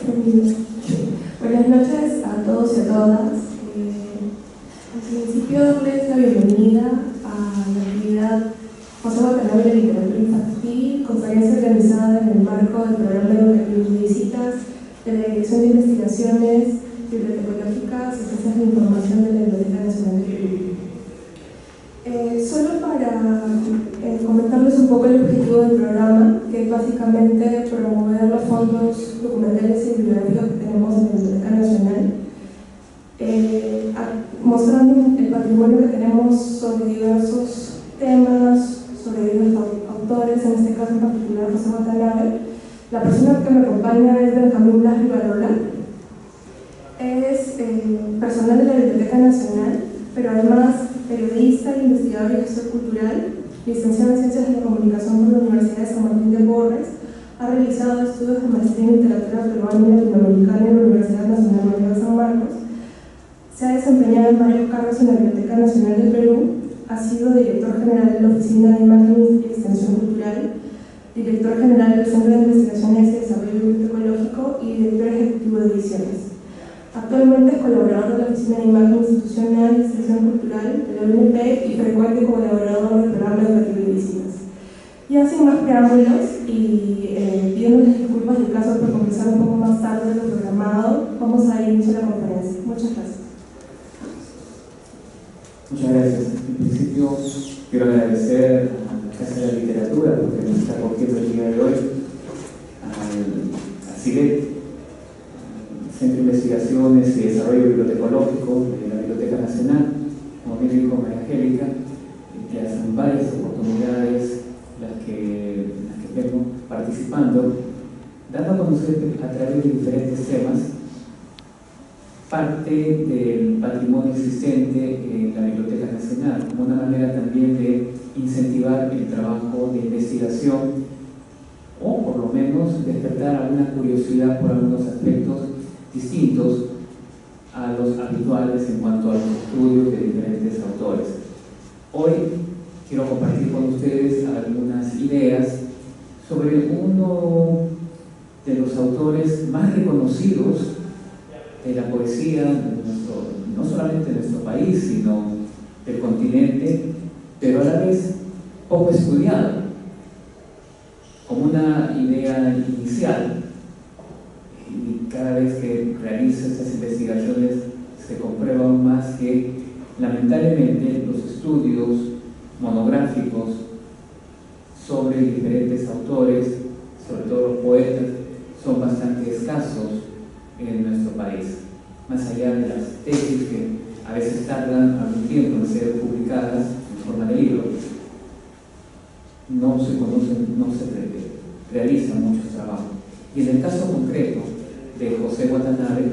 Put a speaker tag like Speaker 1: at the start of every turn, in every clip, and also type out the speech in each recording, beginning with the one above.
Speaker 1: Buenas noches a todos y a todas. En principio, darles la bienvenida a la actividad José Watanabe de Literatura Infantil, conferencia organizada en el marco del programa educativo de visitas de la Dirección de Investigaciones Bibliotecológicas y Ciencias de Información de la Biblioteca Nacional de Perú. Solo para comentarles un poco el objetivo del programa, que es básicamente promover los fondos documentales y bibliográficos que tenemos en la Biblioteca Nacional, mostrando el patrimonio que tenemos sobre diversos temas, sobre diversos autores, en este caso en particular José Watanabe. La persona que me acompaña es Benjamín Blas Rivarola. Es personal de la Biblioteca Nacional, pero además periodista, investigador y gestor cultural, licenciado en Ciencias de la Comunicación por la Universidad de San Martín de Porres. Ha realizado estudios de maestría en literatura peruana y latinoamericana en la Universidad Nacional Mayor de San Marcos. Se ha desempeñado en varios cargos en la Biblioteca Nacional de Perú. Ha sido director general de la Oficina de Imagen y Extensión Cultural, director general del Centro de Investigaciones y Desarrollo Bibliotecológico y director ejecutivo de ediciones. Actualmente es colaborador de la Oficina de Imagen Institucional y Extensión Cultural de la UNP y frecuente colaborador del programa educativo de visitas. Ya sin más preámbulos y pidiéndoles disculpas de caso por comenzar un poco más tarde de lo programado, vamos a dar inicio a la conferencia. Muchas gracias.
Speaker 2: Muchas gracias. En principio, quiero agradecer a la Casa de la Literatura porque nos está acogiendo el día de hoy, a CIDET, Centro de Investigaciones y Desarrollo Bibliotecológico de la Biblioteca Nacional, como bien dijo María Angélica, que hacen varias oportunidades las que vengo participando, dando a conocer a través de diferentes temas parte del patrimonio existente en la Biblioteca Nacional, como una manera también de incentivar el trabajo de investigación o por lo menos despertar alguna curiosidad por algunos aspectos distintos a los habituales en cuanto a los estudios de diferentes autores. Hoy quiero compartir con ustedes algunas ideas sobre uno de los autores más reconocidos de la poesía de no solamente de nuestro país, sino del continente, pero a la vez poco estudiado, como una idea inicial. Y cada vez que realizo estas investigaciones se comprueba aún más que lamentablemente los estudios monográficos sobre diferentes autores, sobre todo los poetas, son bastante escasos en nuestro país. Más allá de las tesis que a veces tardan algún tiempo en ser publicadas en forma de libro, no se conocen, no se realizan muchos trabajos. Y en el caso concreto de José Watanabe,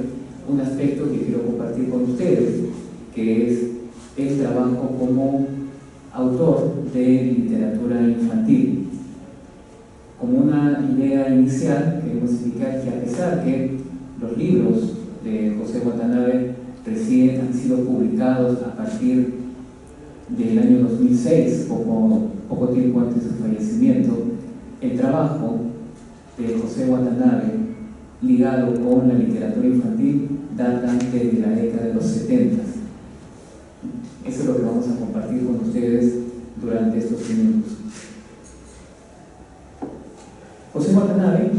Speaker 2: un aspecto que quiero compartir con ustedes, que es el trabajo como autor de literatura infantil. Como una idea inicial, queremos indicar que a pesar que los libros de José Watanabe recién han sido publicados a partir del año 2006, poco tiempo antes de su fallecimiento, el trabajo de José Watanabe ligado con la literatura infantil data desde la década de los 70. Eso es lo que vamos a compartir con ustedes durante estos minutos. José Watanabe,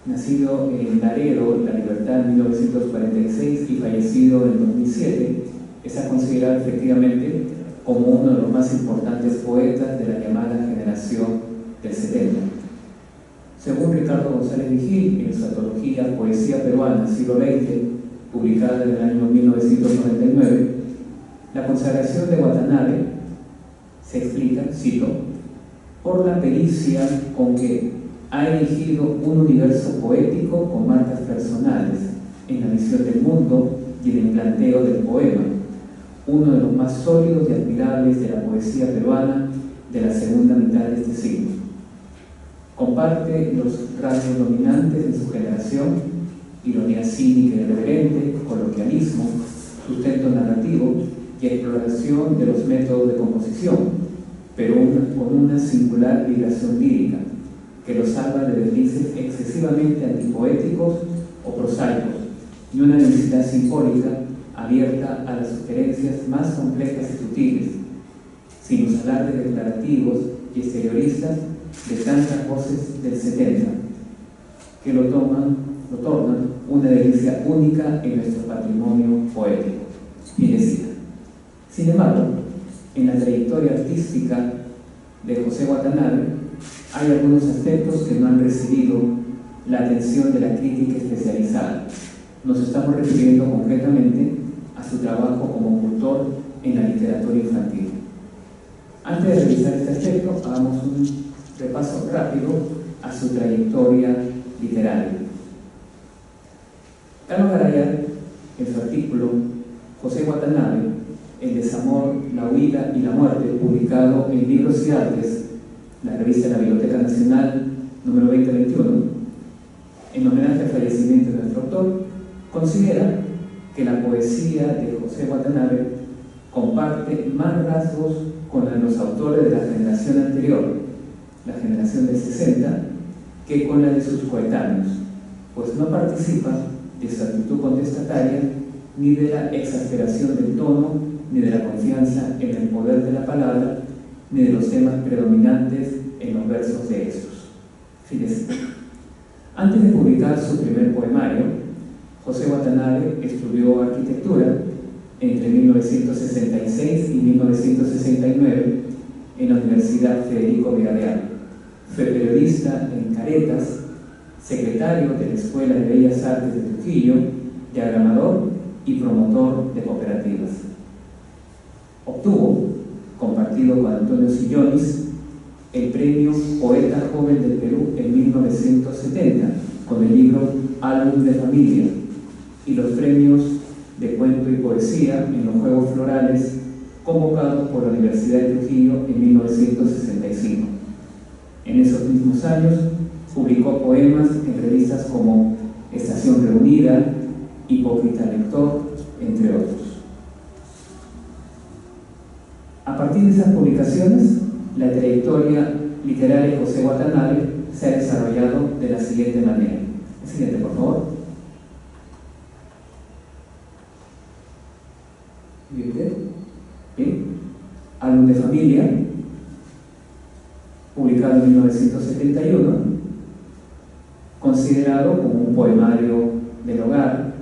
Speaker 2: nacido en Laredo, La Libertad, en 1946 y fallecido en 2007, está considerado efectivamente como uno de los más importantes poetas de la llamada generación del 70. Según Ricardo González Vigil, en su antología Poesía Peruana, siglo XX, publicada en el año 1999, la consagración de Watanabe se explica, cito, por la pericia con que ha elegido un universo poético con marcas personales en la visión del mundo y en el planteo del poema, uno de los más sólidos y admirables de la poesía peruana de la segunda mitad de este siglo. Comparte los rasgos dominantes de su generación: ironía cínica y irreverente, coloquialismo, sustento narrativo y exploración de los métodos de composición, pero con una singular vibración lírica, que lo salva de deslices excesivamente antipoéticos o prosaicos, y una densidad simbólica abierta a las sugerencias más complejas y sutiles, sin los alardes declarativos y exterioristas de tantas voces del 70, que lo tornan una delicia única en nuestro patrimonio poético. Y decía, sin embargo, en la trayectoria artística de José Watanabe hay algunos aspectos que no han recibido la atención de la crítica especializada. Nos estamos refiriendo concretamente a su trabajo como autor en la literatura infantil. Antes de revisar este aspecto, hagamos un repaso rápido a su trayectoria literaria. Carlos Garayar, en su artículo José Watanabe, El desamor, la huida y la muerte, publicado en Libros y Artes, la revista de la Biblioteca Nacional, número 2021, en homenaje al fallecimiento de nuestro autor, considera que la poesía de José Watanabe comparte más rasgos con la de los autores de la generación anterior, la generación del 60, que con la de sus coetáneos, pues no participa de su actitud contestataria, ni de la exasperación del tono, ni de la confianza en el poder de la palabra, ni de los temas predominantes en los versos de estos. Fíjense, antes de publicar su primer poemario, José Watanabe estudió arquitectura entre 1966 y 1969 en la Universidad Federico Villarreal. Fue periodista en Caretas, secretario de la Escuela de Bellas Artes de Trujillo, diagramador y promotor de cooperativas. Obtuvo, compartido con Antonio Sillonis, el premio Poeta Joven del Perú en 1970 con el libro Álbum de Familia, y los premios de cuento y poesía en los Juegos Florales convocados por la Universidad de Trujillo en 1965. En esos mismos años publicó poemas en revistas como Estación Reunida, Hipócrita Lector, entre otros. A partir de esas publicaciones, la trayectoria literaria de José Watanabe se ha desarrollado de la siguiente manera. El siguiente, por favor. Bien. Álbum de Familia, publicado en 1971, considerado como un poemario del hogar,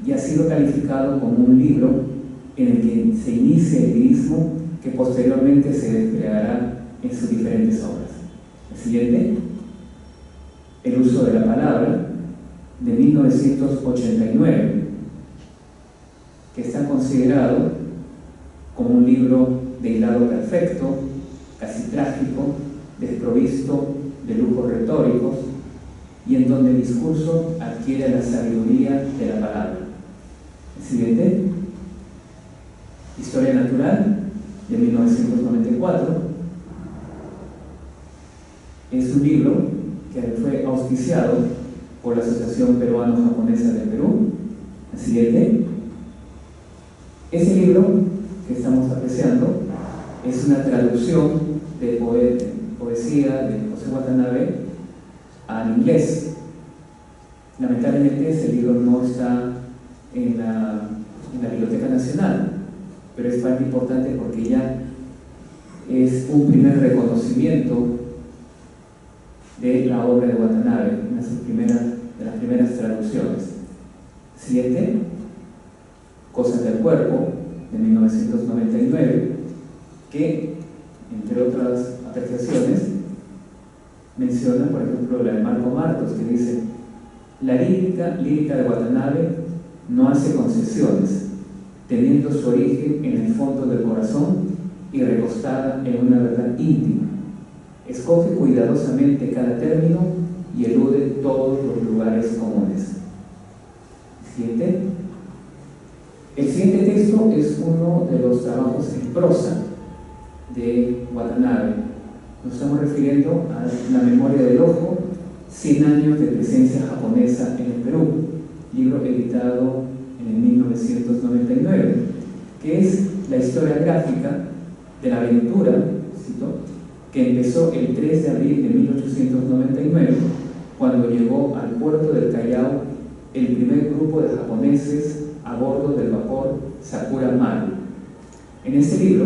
Speaker 2: y ha sido calificado como un libro en el que se inicia el lirismo que posteriormente se desplegará en sus diferentes obras. El siguiente, El uso de la palabra, de 1989, que está considerado como un libro de hilado perfecto, casi trágico, desprovisto de lujos retóricos, y en donde el discurso adquiere la sabiduría de la palabra. El siguiente, Historia Natural, de 1994, es un libro que fue auspiciado por la Asociación Peruano-Japonesa del Perú. El siguiente, ese libro que estamos apreciando es una traducción de poesía de José Watanabe al inglés. Lamentablemente ese libro no está en la Biblioteca Nacional, pero es parte importante porque ya es un primer reconocimiento de la obra de Watanabe, una de las primeras traducciones. Siguiente, Cosas del Cuerpo, de 1999, que, entre otras apreciaciones, menciona, por ejemplo, la de Marco Martos, que dice: la lírica de Watanabe no hace concesiones, teniendo su origen en el fondo del corazón y recostada en una verdad íntima. Escoge cuidadosamente cada término y elude todos los lugares comunes. Siguiente. El siguiente texto es uno de los trabajos en prosa de Watanabe. Nos estamos refiriendo a La memoria del ojo, 100 años de presencia japonesa en el Perú, libro editado en 1999, que es la historia gráfica de la aventura, cito, que empezó el 3 de abril de 1899, cuando llegó al puerto del Callao el primer grupo de japoneses a bordo del vapor Sakura Maru. En este libro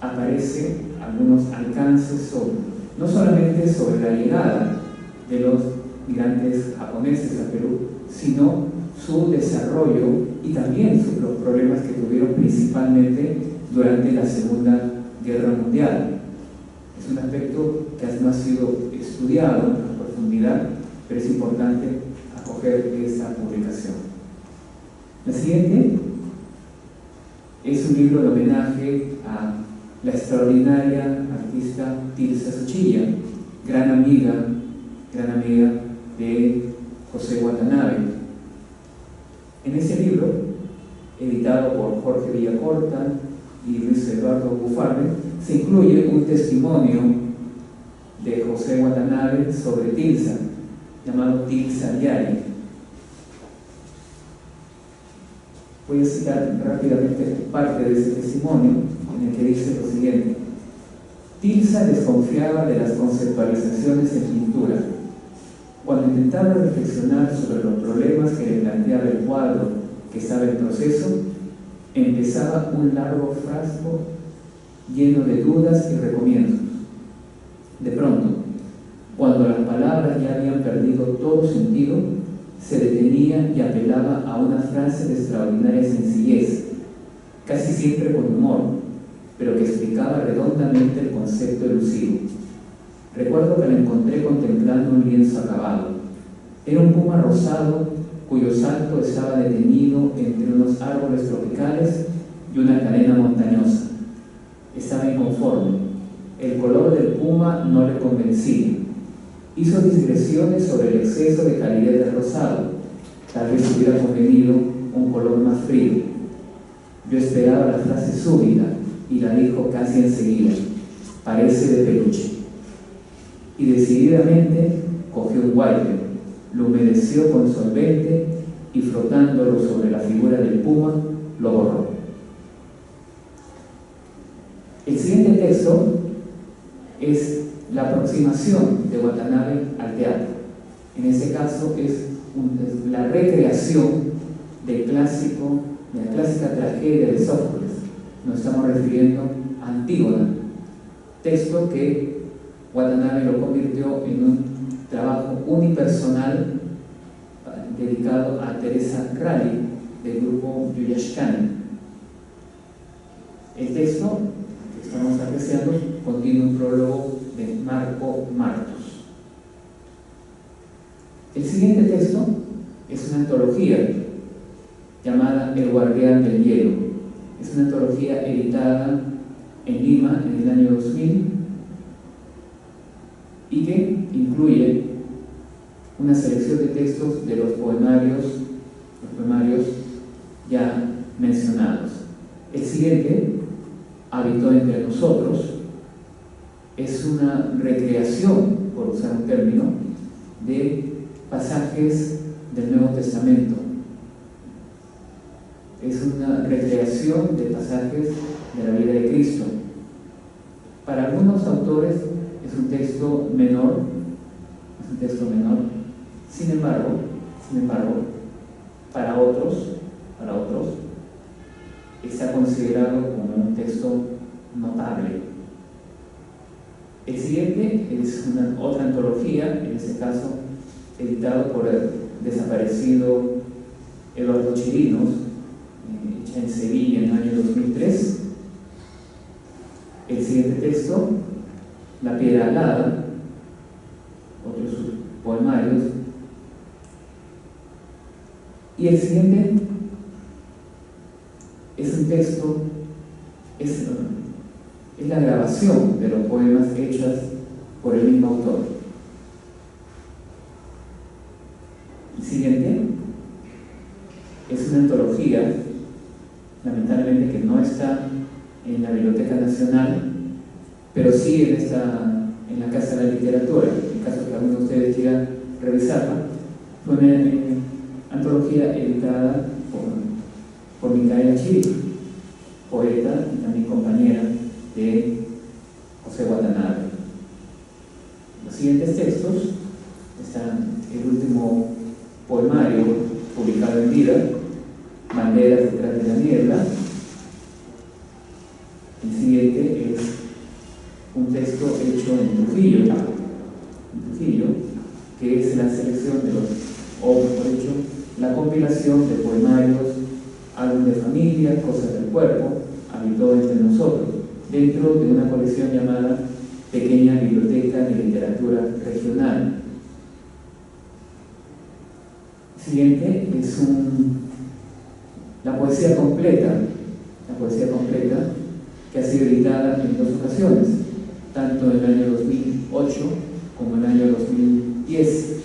Speaker 2: aparecen algunos alcances no solamente sobre la llegada de los migrantes japoneses a Perú, sino su desarrollo y también los problemas que tuvieron principalmente durante la Segunda Guerra Mundial. Es un aspecto que no ha sido estudiado a profundidad, pero es importante acoger esta publicación. La siguiente es un libro de homenaje a la extraordinaria artista Tilsa Suchilla, gran amiga de José Watanabe. En ese libro, editado por Jorge Villacorta y Luis Eduardo Bufarbe, se incluye un testimonio de José Watanabe sobre Tilsa, llamado Tilsa Diario. Voy a citar rápidamente parte de ese testimonio, en el que dice lo siguiente: Tilsa desconfiaba de las conceptualizaciones en pintura. Cuando intentaba reflexionar sobre los problemas que le planteaba el cuadro que estaba en proceso, empezaba un largo frasco lleno de dudas y recomiendos. De pronto, cuando las palabras ya habían perdido todo sentido, se detenía y apelaba a una frase de extraordinaria sencillez, casi siempre con humor, pero que explicaba redondamente el concepto elusivo. Recuerdo que la encontré contemplando un lienzo acabado. Era un puma rosado cuyo salto estaba detenido entre unos árboles tropicales y una cadena montañosa. Estaba inconforme. El color del puma no le convencía. Hizo digresiones sobre el exceso de calidez del rosado. Tal vez hubiera convenido un color más frío. Yo esperaba la frase súbita y la dijo casi enseguida: parece de peluche. Y decididamente cogió un wiper, lo humedeció con solvente y frotándolo sobre la figura del puma, lo borró. El siguiente texto es la aproximación de Watanabe al teatro. En este caso es la recreación del de la clásica tragedia de Sófocles. Nos estamos refiriendo a Antígona, texto que Watanabe lo convirtió en un trabajo unipersonal dedicado a Teresa Ralli del grupo Yuyashkani. El texto que estamos apreciando contiene un prólogo de Marco Martos. El siguiente texto es una antología llamada El Guardián del Hielo. Es una antología editada en Lima en el año 2000 y que incluye una selección de textos de los poemarios ya mencionados. El siguiente, Habitó entre nosotros, es una recreación, por usar un término, de pasajes del Nuevo Testamento. Es una recreación de pasajes de la vida de Cristo. Para algunos autores es un texto menor, sin embargo, para otros está considerado como un texto notable. El siguiente es otra antología, en este caso editado por el desaparecido Eduardo Chirinos, hecha en Sevilla en el año 2003. El siguiente texto, La Piedra Alada, otro de sus poemarios. Y el siguiente es un texto, es la grabación de los poemas hechos por el mismo autor. El siguiente es una antología, lamentablemente que no está en la Biblioteca Nacional, pero sí en la Casa de la Literatura. En caso que alguno de ustedes quiera revisarla, fue una antología editada por Micaela Chiri, poeta y también compañera de José Watanabe. siguientes textos están el último poemario publicado en vida, Banderas detrás de la niebla. El siguiente es un texto hecho en Trujillo, que es la selección de los, o mejor dicho, la compilación de poemarios, álbum de familia, cosas del cuerpo, habitó entre nosotros, dentro de una colección llamada Pequeña Biblioteca de Literatura Regional. El siguiente es la poesía completa que ha sido editada en 2 ocasiones, tanto en el año 2008 como en el año 2010. Es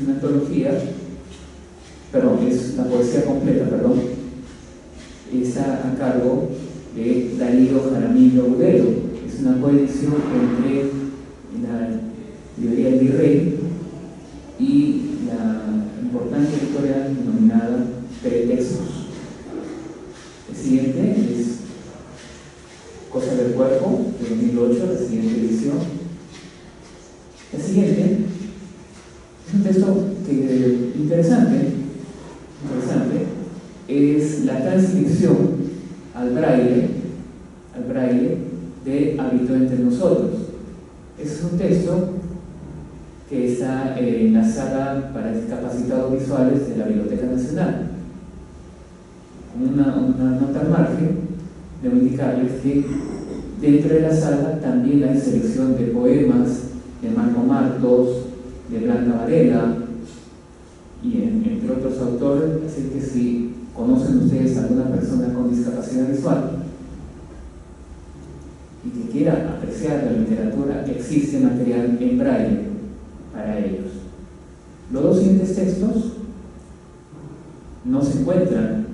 Speaker 2: una antología, es la poesía completa, está a cargo de Darío Jaramillo Agudelo. Es una coedición entre la librería El Virrey y la importante editorial denominada Pretextos. El siguiente es Cosas del Cuerpo, de 2008, la siguiente edición. El siguiente es un texto interesante, es la transcripción al braille de Habitó entre nosotros. Es un texto que está en la sala para discapacitados visuales de la Biblioteca Nacional. Una nota al margen, debo indicarles que dentro de la sala también hay selección de poemas de Marco Martos, de Blanca Varela y entre otros autores, así que si conocen ustedes a alguna persona con discapacidad visual y que quiera apreciar la literatura, existe material en braille para ellos. Los 2 siguientes textos no se encuentran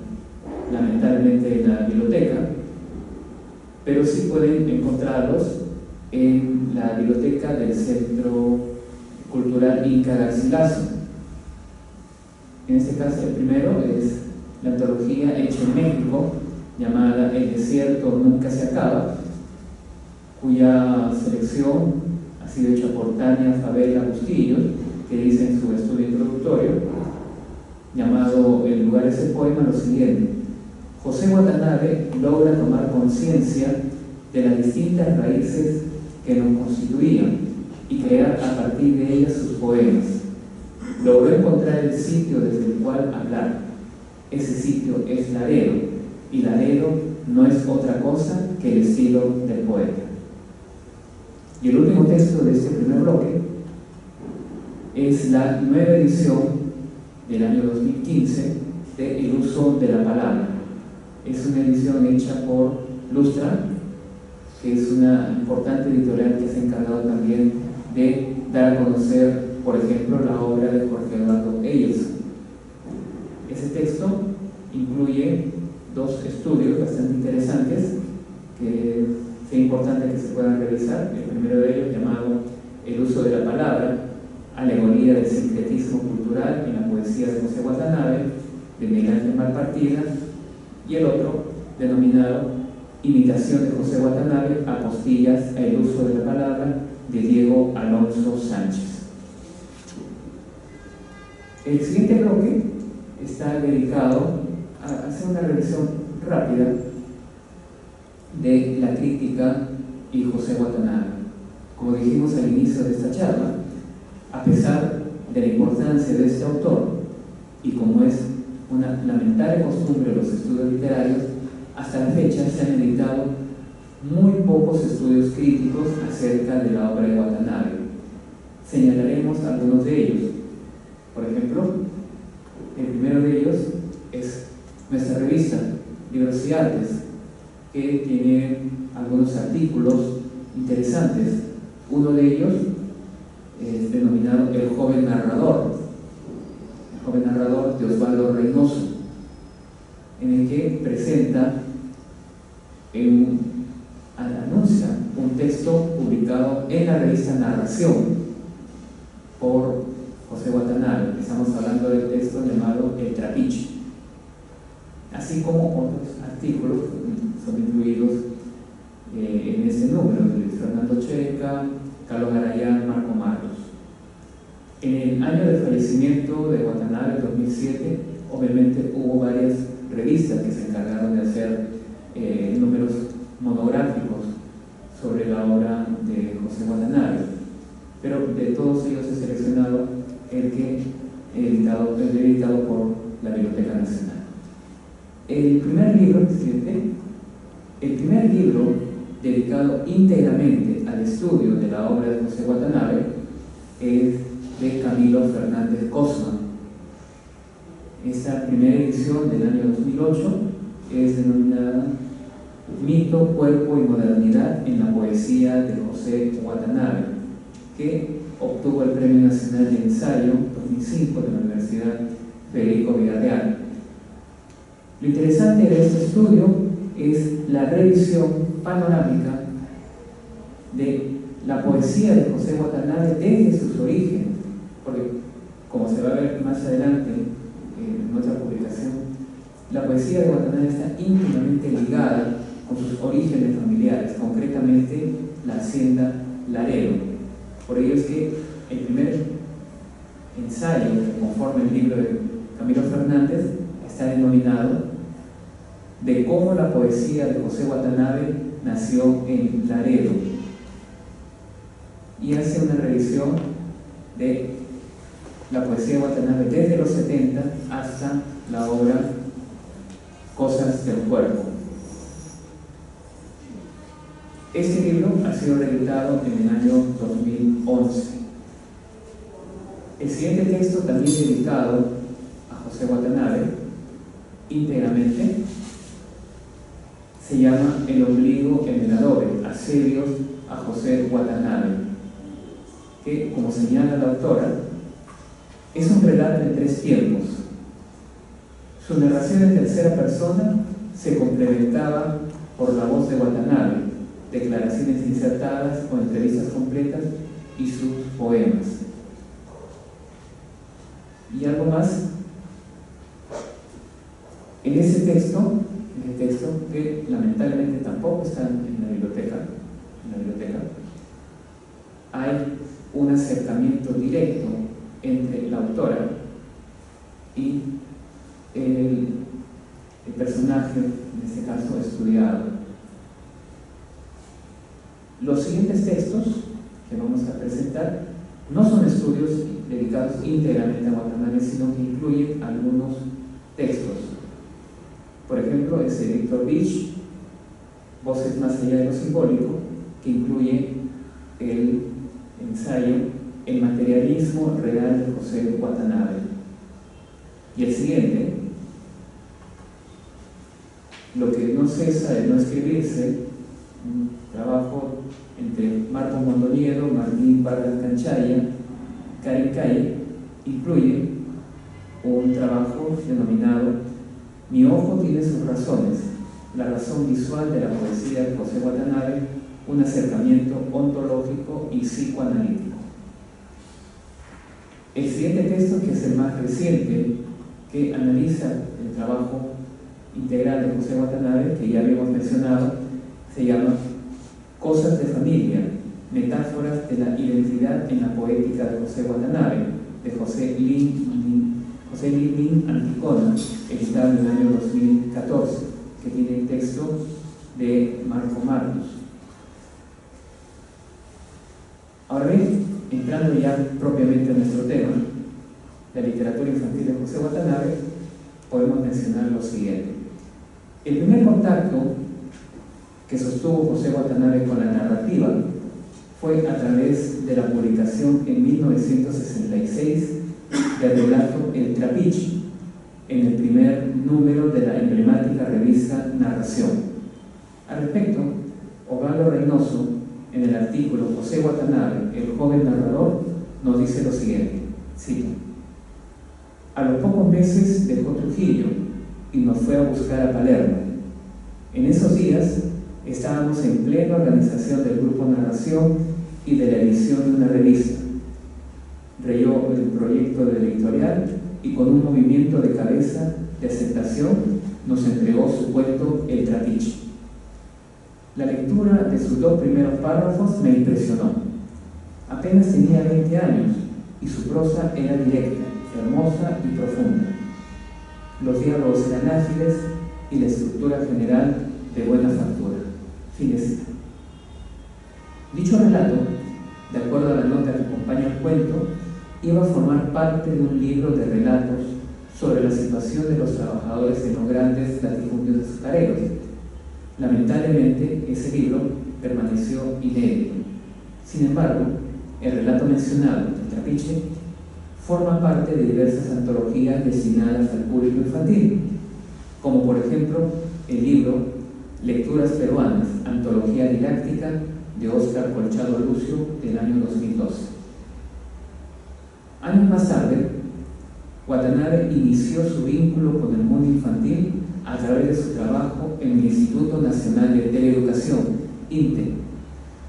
Speaker 2: lamentablemente en la biblioteca, pero sí pueden encontrarlos en la biblioteca del Centro Cultural Inca Garcilaso. En este caso, el primero es la antología hecha en México, llamada El desierto nunca se acaba, cuya selección ha sido hecha por Tania Favela Bustillos, que dice en su estudio introductorio, llamado El lugar es el poema, lo siguiente: José Watanabe logra tomar conciencia de las distintas raíces que nos constituían y crear a partir de ellas sus poemas. Logró encontrar el sitio desde el cual hablar. Ese sitio es Laredo, y Laredo no es otra cosa que el estilo del poeta. Y el último texto de este primer bloque es la nueva edición del año 2015 de El uso de la palabra. Es una edición hecha por Lustra, que es una importante editorial que se ha encargado también de dar a conocer, por ejemplo, la obra de Jorge Eduardo Eyelson. Ese texto incluye 2 estudios bastante interesantes que es importante que se puedan revisar. El primero de ellos, llamado El uso de la palabra, alegoría del sincretismo cultural en la poesía de José Watanabe, de Miguel Ángel Malpartida, y el otro, denominado Imitación de José Watanabe, apostillas a el uso de la palabra, de Diego Alonso Sánchez. El siguiente bloque está dedicado a hacer una revisión rápida de la crítica y José Watanabe. Como dijimos al inicio de esta charla, a pesar de la importancia de este autor, y como es una lamentable costumbre de los estudios literarios, hasta la fecha se han editado muy pocos estudios críticos acerca de la obra de Watanabe. Señalaremos algunos de ellos. Por ejemplo, el primero de ellos es nuestra revista Libros y Artes, que tiene algunos artículos interesantes. Uno de ellos es denominado El joven narrador de Osvaldo Reynoso, en el que presenta anuncia un texto publicado en la revista Narración por José Watanabe. Estamos hablando del texto llamado El Trapiche, así como otros artículos que son incluidos en este número, de Fernando Checa, Carlos Garayán, Marco Martos. fallecimiento de Watanabe en 2007, obviamente hubo varias revistas que se encargaron de hacer números monográficos sobre la obra de José Watanabe, pero de todos ellos he seleccionado el que editado por la Biblioteca Nacional. El primer libro dedicado íntegramente al estudio de la obra de José Watanabe es de Camilo Fernández Cosma. Esta primera edición del año 2008 es denominada Mito, Cuerpo y Modernidad en la Poesía de José Watanabe, que obtuvo el Premio Nacional de Ensayo 2005 de la Universidad Federico Villarreal. Lo interesante de este estudio es la revisión panorámica de la poesía de José Watanabe desde sus orígenes, porque, como se va a ver más adelante en otra publicación, la poesía de Watanabe está íntimamente ligada con sus orígenes familiares, concretamente la hacienda Laredo. Por ello es que el primer ensayo que conforma el libro de Camilo Fernández está denominado De cómo la poesía de José Watanabe nació en Laredo, y hace una revisión de la poesía de Watanabe desde los 70 hasta la obra Cosas del Cuerpo. Este libro ha sido reeditado en el año 2011. El siguiente texto, también dedicado a José Watanabe íntegramente, se llama El ombligo en el adobe, asedios a José Watanabe, que, como señala la autora, es un relato en 3 tiempos. Su narración en tercera persona se complementaba por la voz de Watanabe, declaraciones insertadas o entrevistas completas y sus poemas. Y algo más, en ese texto que lamentablemente tampoco está en la biblioteca, hay un acercamiento directo entre la autora y el personaje, en este caso estudiado. Los siguientes textos que vamos a presentar no son estudios dedicados íntegramente a Watanabe, sino que incluyen algunos textos. Por ejemplo, es de Víctor Vich, Voces más allá de lo simbólico, que incluye el ensayo El materialismo real de José Watanabe. Y el siguiente, Lo que no cesa de no escribirse, un trabajo entre Marco Mondoñedo, Martín Vargas Canchaya, Karin Calle, incluye un trabajo denominado Mi ojo tiene sus razones, la razón visual de la poesía de José Watanabe, un acercamiento ontológico y psicoanalítico. El siguiente texto, que es el más reciente, que analiza el trabajo integral de José Watanabe, que ya habíamos mencionado, se llama Cosas de familia, metáforas de la identidad en la poética de José Watanabe, de José Lin Anticona, editado en el año 2014, que tiene el texto de Marco Martus. Ahora bien, entrando ya propiamente en nuestro tema, la literatura infantil de José Watanabe, podemos mencionar lo siguiente. El primer contacto que sostuvo José Watanabe con la narrativa fue a través de la publicación en 1966 del relato El Trapiche, en el primer número de la emblemática revista Narración. Al respecto, Osvaldo Reynoso, en el artículo José Watanabe, el joven narrador, nos dice lo siguiente, cito: a los pocos meses dejó Trujillo y nos fue a buscar a Palermo. En esos días estábamos en plena organización del grupo Narración y de la edición de una revista. Reyó el proyecto de la editorial y con un movimiento de cabeza de aceptación nos entregó su cuento El Trapiche. La lectura de sus 2 primeros párrafos me impresionó. Apenas tenía 20 años y su prosa era directa, hermosa y profunda. Los diálogos eran ágiles y la estructura general de buena factura. Fin de cita. Dicho relato, de acuerdo a la nota que acompaña el cuento, iba a formar parte de un libro de relatos sobre la situación de los trabajadores en los grandes latifundios azucareros. Lamentablemente, ese libro permaneció inédito. Sin embargo, el relato mencionado, El Trapiche, forma parte de diversas antologías destinadas al público infantil, como por ejemplo el libro Lecturas Peruanas, Antología Didáctica de Óscar Colchado Lucio del año 2012. Años más tarde, Watanabe inició su vínculo con el mundo infantil a través de su trabajo en el Instituto Nacional de Teleeducación, INTE,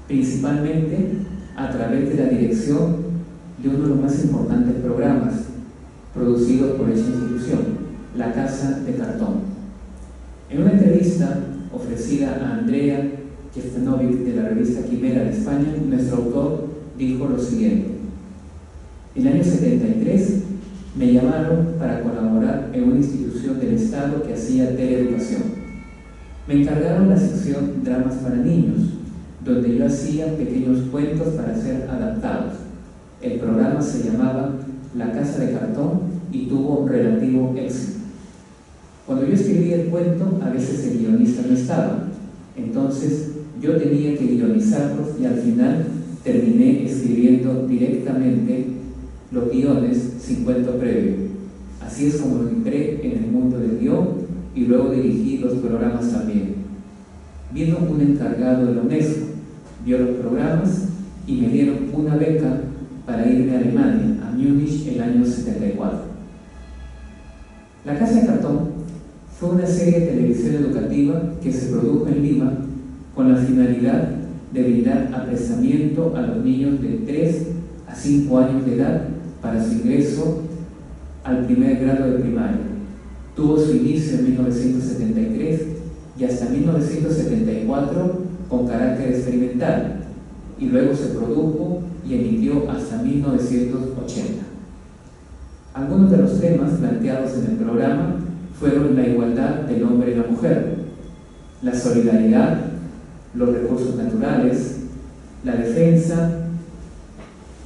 Speaker 2: principalmente a través de la dirección de uno de los más importantes programas producidos por esa institución, La Casa de Cartón. En una entrevista ofrecida a Andrea Kestanovic de la revista Quimera de España, nuestro autor dijo lo siguiente: en el año 73 me llamaron para colaborar en una institución del Estado que hacía teleeducación. Me encargaron la sección Dramas para Niños, donde yo hacía pequeños cuentos para ser adaptados. El programa se llamaba La Casa de Cartón y tuvo relativo éxito. Cuando yo escribía el cuento, a veces el guionista no estaba, entonces yo tenía que guionizarlos y al final terminé escribiendo directamente los guiones sin cuento previo. Así es como entré en el mundo del guión y luego dirigí los programas también. Vino un encargado de la UNESCO, vio los programas y me dieron una beca para irme a Alemania, a Múnich, el año 74. La Casa de Cartón fue una serie de televisión educativa que se produjo en Lima con la finalidad de brindar apresamiento a los niños de 3 a 5 años de edad para su ingreso al primer grado de primaria. Tuvo su inicio en 1973 y hasta 1974 con carácter experimental, y luego se produjo y emitió hasta 1980. Algunos de los temas planteados en el programa fueron la igualdad del hombre y la mujer, la solidaridad, los recursos naturales, la defensa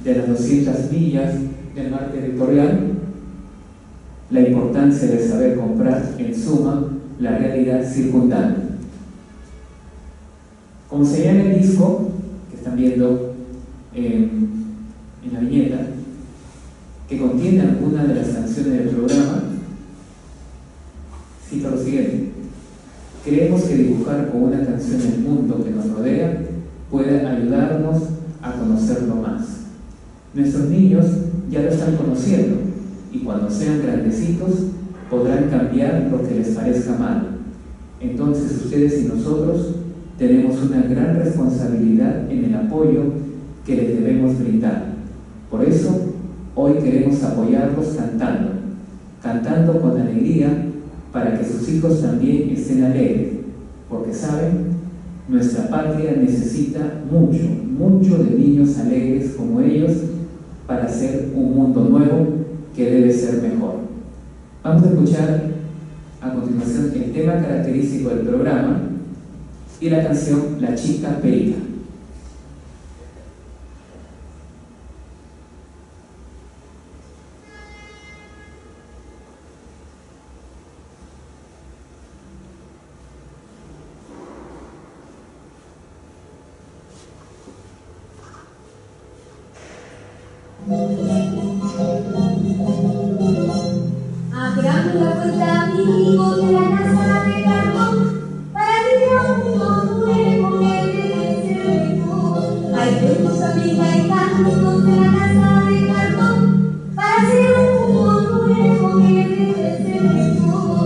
Speaker 2: de las 200 millas del mar territorial, la importancia de saber comprar, en suma, la realidad circundante. Como señala el disco, que están viendo en la viñeta, que contiene algunas de las canciones del programa, cita lo siguiente: creemos que dibujar con una canción el mundo que nos rodea puede ayudarnos a conocerlo más. Nuestros niños ya lo están conociendo y cuando sean grandecitos podrán cambiar lo que les parezca mal. Entonces ustedes y nosotros tenemos una gran responsabilidad en el apoyo que les debemos brindar. Por eso, hoy queremos apoyarlos cantando con alegría para que sus hijos también estén alegres, porque saben, nuestra patria necesita mucho de niños alegres como ellos para hacer un mundo nuevo que debe ser mejor. Vamos a escuchar a continuación el tema característico del programa y la canción La Chica Perica.
Speaker 3: Abramos la puerta, amigos de la casa de cartón, para vivir un mundo nuevo que debe ser mejor. Hay juegos, amiga y cantos de la casa de cartón, para hacer un mundo nuevo que debe ser mejor.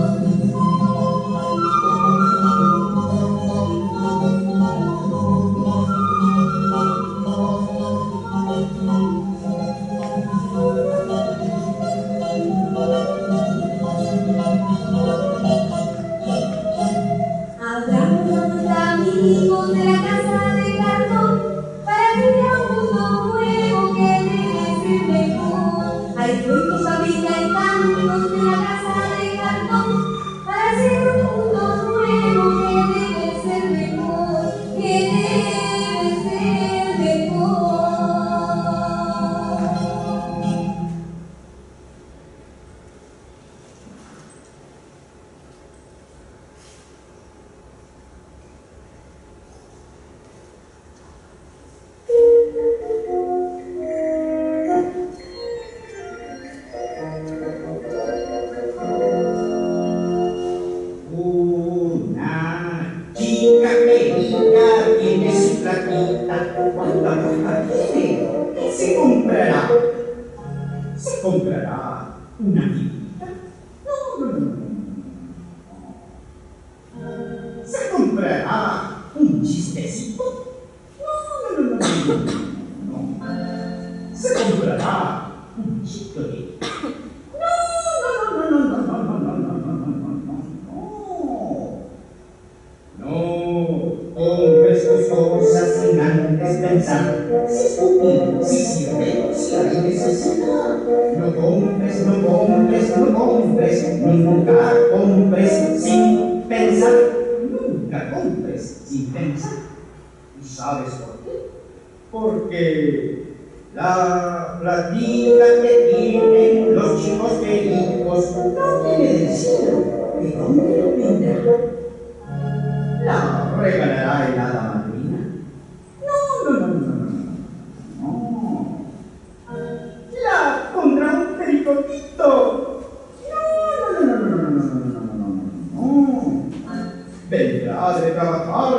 Speaker 3: Abramos la puerta, amigos de la casa de cartón, para vivir un mundo nuevo que debe ser mejor. Hay frutos, amiga
Speaker 4: ¿Una tibita? No. ¿Se comprará un chistecito? No. ¿Se comprará un chicle? No, compres tus cosas sin antes pensar si es útil, si sirve, si hay necesidad. No compres, nunca compres sin pensar. Nunca compres sin pensar. ¿Y sabes por qué? Porque la platica que tienen los chicos queridos no viene del cielo. ¿De dónde lo vendrá? ¿La regalará el hada madrina? No. ¿La pondrá un pericotito? No. Vendrá de trabajar.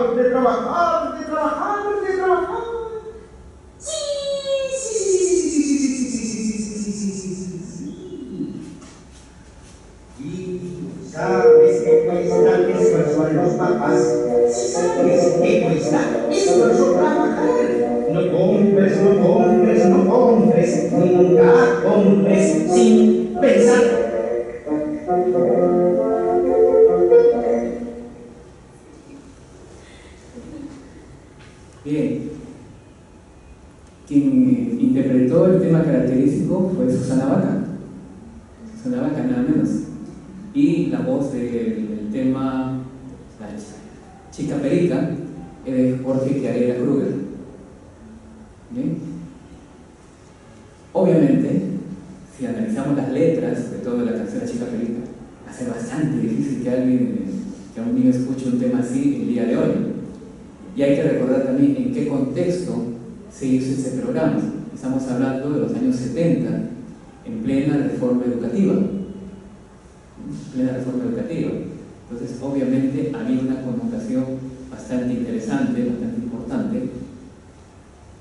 Speaker 4: Sí. Y sabes que cuesta esfuerzo a los papás. Si sabes que cuesta esfuerzo trabajar. No compres, nunca compres sin pensar.
Speaker 2: Bien, quien interpretó el tema característico fue Susana Vaca, nada menos, y la voz del tema La Chica Perica es de Jorge Chiarella Kruger. ¿Bien? Obviamente, si analizamos las letras de toda la canción La Chica Perica, va a ser bastante difícil que un niño escuche un tema así el día de hoy. Y hay que recordar también en qué contexto se hizo ese programa. Estamos hablando de los años 70, en plena reforma educativa. Entonces, obviamente, había una connotación bastante interesante, bastante importante,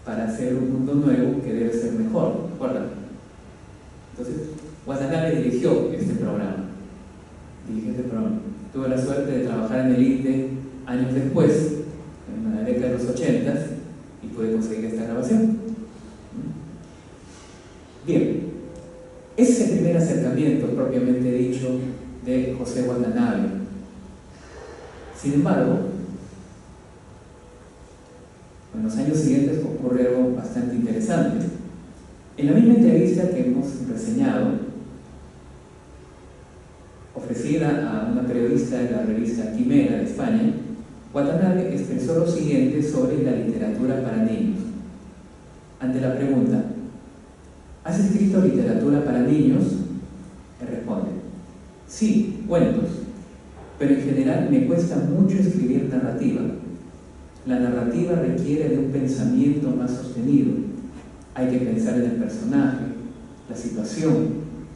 Speaker 2: para hacer un mundo nuevo que debe ser mejor. ¿Recuerdan? Entonces, Watanabe dirigió este programa. Tuve la suerte de trabajar en el INTE años después, en la década de los 80, y pude conseguir esta grabación. Bien, ese es el primer acercamiento propiamente dicho de José Watanabe. Sin embargo, en los años siguientes ocurre algo bastante interesante. En la misma entrevista que hemos reseñado, ofrecida a una periodista de la revista Quimera de España, Watanabe expresó lo siguiente sobre la literatura para niños. Ante la pregunta, ¿has escrito literatura para niños?, él responde, sí, cuentos, pero en general me cuesta mucho escribir narrativa. La narrativa requiere de un pensamiento más sostenido. Hay que pensar en el personaje, la situación,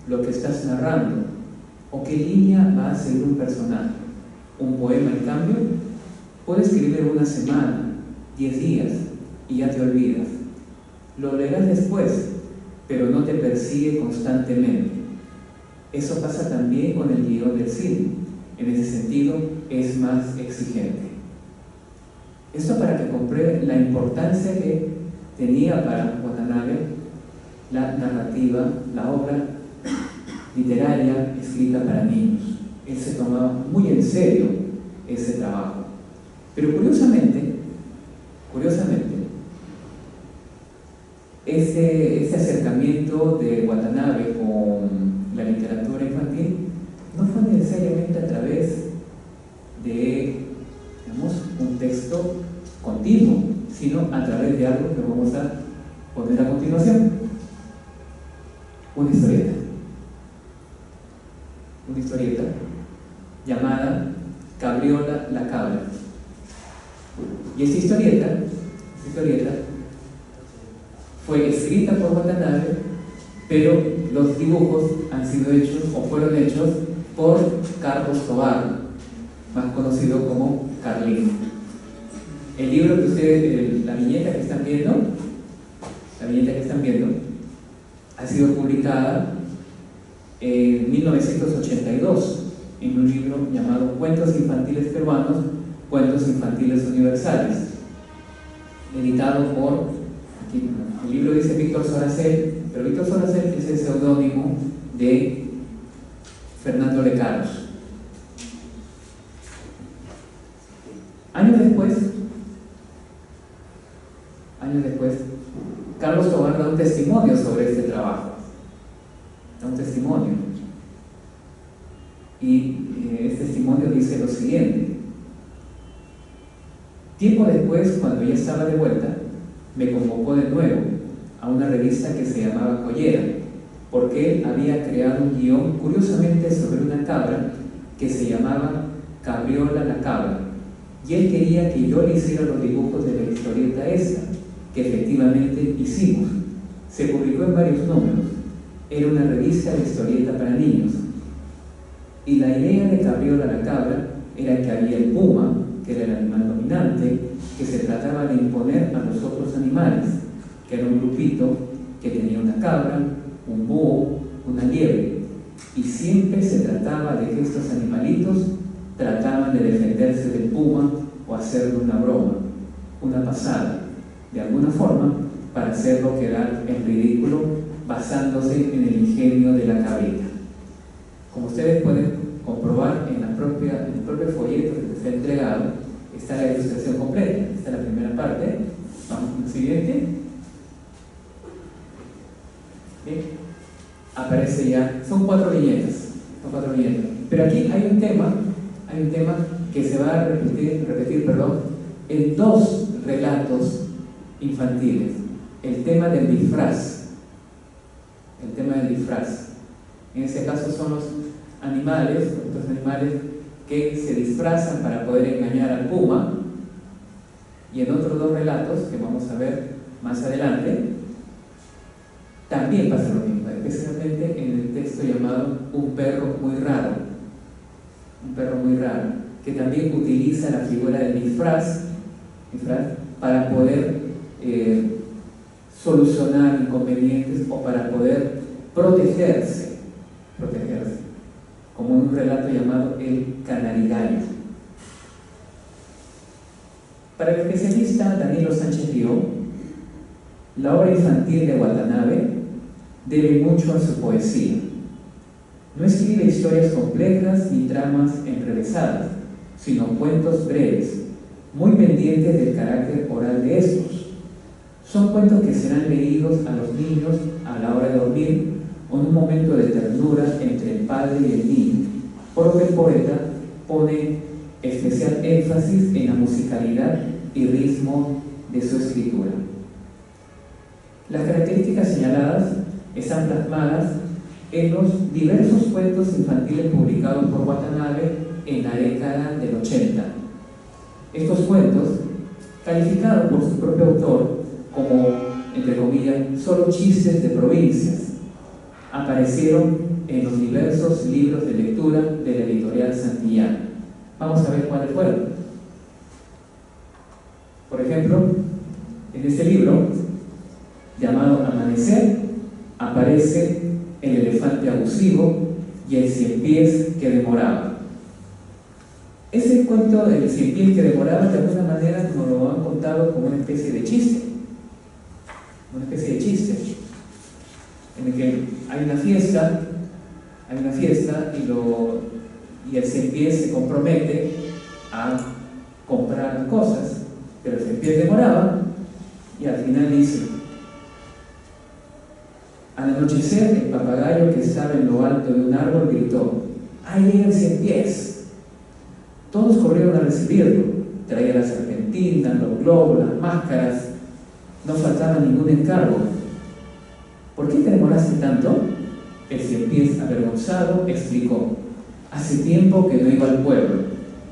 Speaker 2: lo que estás narrando, o qué línea va a seguir un personaje. Un poema, en cambio, puedes escribir en una semana, 10 días, y ya te olvidas. Lo leerás después, pero no te persigue constantemente. Eso pasa también con el guión del cine. En ese sentido, es más exigente. Esto para que comprueben la importancia que tenía para Watanabe la narrativa, la obra literaria escrita para niños. Él se tomaba muy en serio ese trabajo. Pero curiosamente, ese acercamiento de Watanabe con la literatura infantil no fue necesariamente a través de, digamos, un texto continuo, sino a través de algo que vamos a poner a continuación. Una historieta llamada Cabriola la Cabra. Y esta historieta fue escrita por Watanabe, pero los dibujos han sido hechos o fueron hechos por Carlos Tovar, más conocido como Carlín. El libro que ustedes, la viñeta que están viendo, ha sido publicada en 1982 en un libro llamado Cuentos Infantiles Peruanos, Cuentos Infantiles Universales, editado por, aquí el libro dice Víctor Soracel, pero Víctor Soracel es el seudónimo de Fernando Lecaros. Años después, Carlos Tobar da un testimonio sobre este trabajo, da un testimonio, y este testimonio dice lo siguiente: tiempo después, cuando ya estaba de vuelta, me convocó de nuevo a una revista que se llamaba Collera, porque él había creado un guión curiosamente sobre una cabra que se llamaba Cabriola la Cabra, y él quería que yo le hiciera los dibujos de la historieta esta, que efectivamente hicimos. Se publicó en varios números, era una revista de historieta para niños, y la idea de Cabriola la Cabra era que había el puma, que era el animal dominante, que se trataba de imponer a los otros animales, que era un grupito que tenía una cabra, un búho, una liebre, y siempre se trataba de que estos animalitos trataban de defenderse del puma o hacerle una broma, una pasada, de alguna forma, para hacerlo quedar en ridículo, basándose en el ingenio de la cabrita. Como ustedes pueden comprobar en el propio folleto que está entregado, está la ilustración completa. Esta es la primera parte. Vamos con el siguiente. Bien. Aparece ya, son cuatro viñetas, pero aquí hay un tema que se va a repetir, en dos relatos infantiles: el tema del disfraz. En este caso son los animales, estos animales que se disfrazan para poder engañar al puma, y en otros dos relatos que vamos a ver más adelante también pasa lo mismo, especialmente en el texto llamado Un perro muy raro, que también utiliza la figura del disfraz para poder solucionar inconvenientes o para poder protegerse, como en un relato llamado El Canarigallo. Para el especialista Danilo Sánchez Lió, la obra infantil de Watanabe debe mucho a su poesía. No escribe historias complejas ni tramas enrevesadas, sino cuentos breves, muy pendientes del carácter oral de estos. Son cuentos que serán leídos a los niños a la hora de dormir o en un momento de ternura entre el padre y el niño, por lo que el poeta pone especial énfasis en la musicalidad y ritmo de su escritura. Las características señaladas están plasmadas en los diversos cuentos infantiles publicados por Watanabe en la década del 80. Estos cuentos, calificados por su propio autor como, entre comillas, solo chistes de provincias, aparecieron en los diversos libros de lectura de la editorial Santillana. Vamos a ver cuáles fueron. Por ejemplo, en este libro, llamado Amanecer, aparece el elefante abusivo y el ciempiés que demoraba. Ese cuento del ciempiés que demoraba, de alguna manera nos lo han contado como una especie de chiste, en el que hay una fiesta y el ciempiés se compromete a comprar cosas, pero el ciempiés demoraba y al final dice: al anochecer, el papagayo que estaba en lo alto de un árbol gritó: ¡ahí llega el ciempiés! Todos corrieron a recibirlo. Traía las serpentinas, los globos, las máscaras. No faltaba ningún encargo. ¿Por qué te demoraste tanto? El ciempiés, avergonzado, explicó: hace tiempo que no iba al pueblo.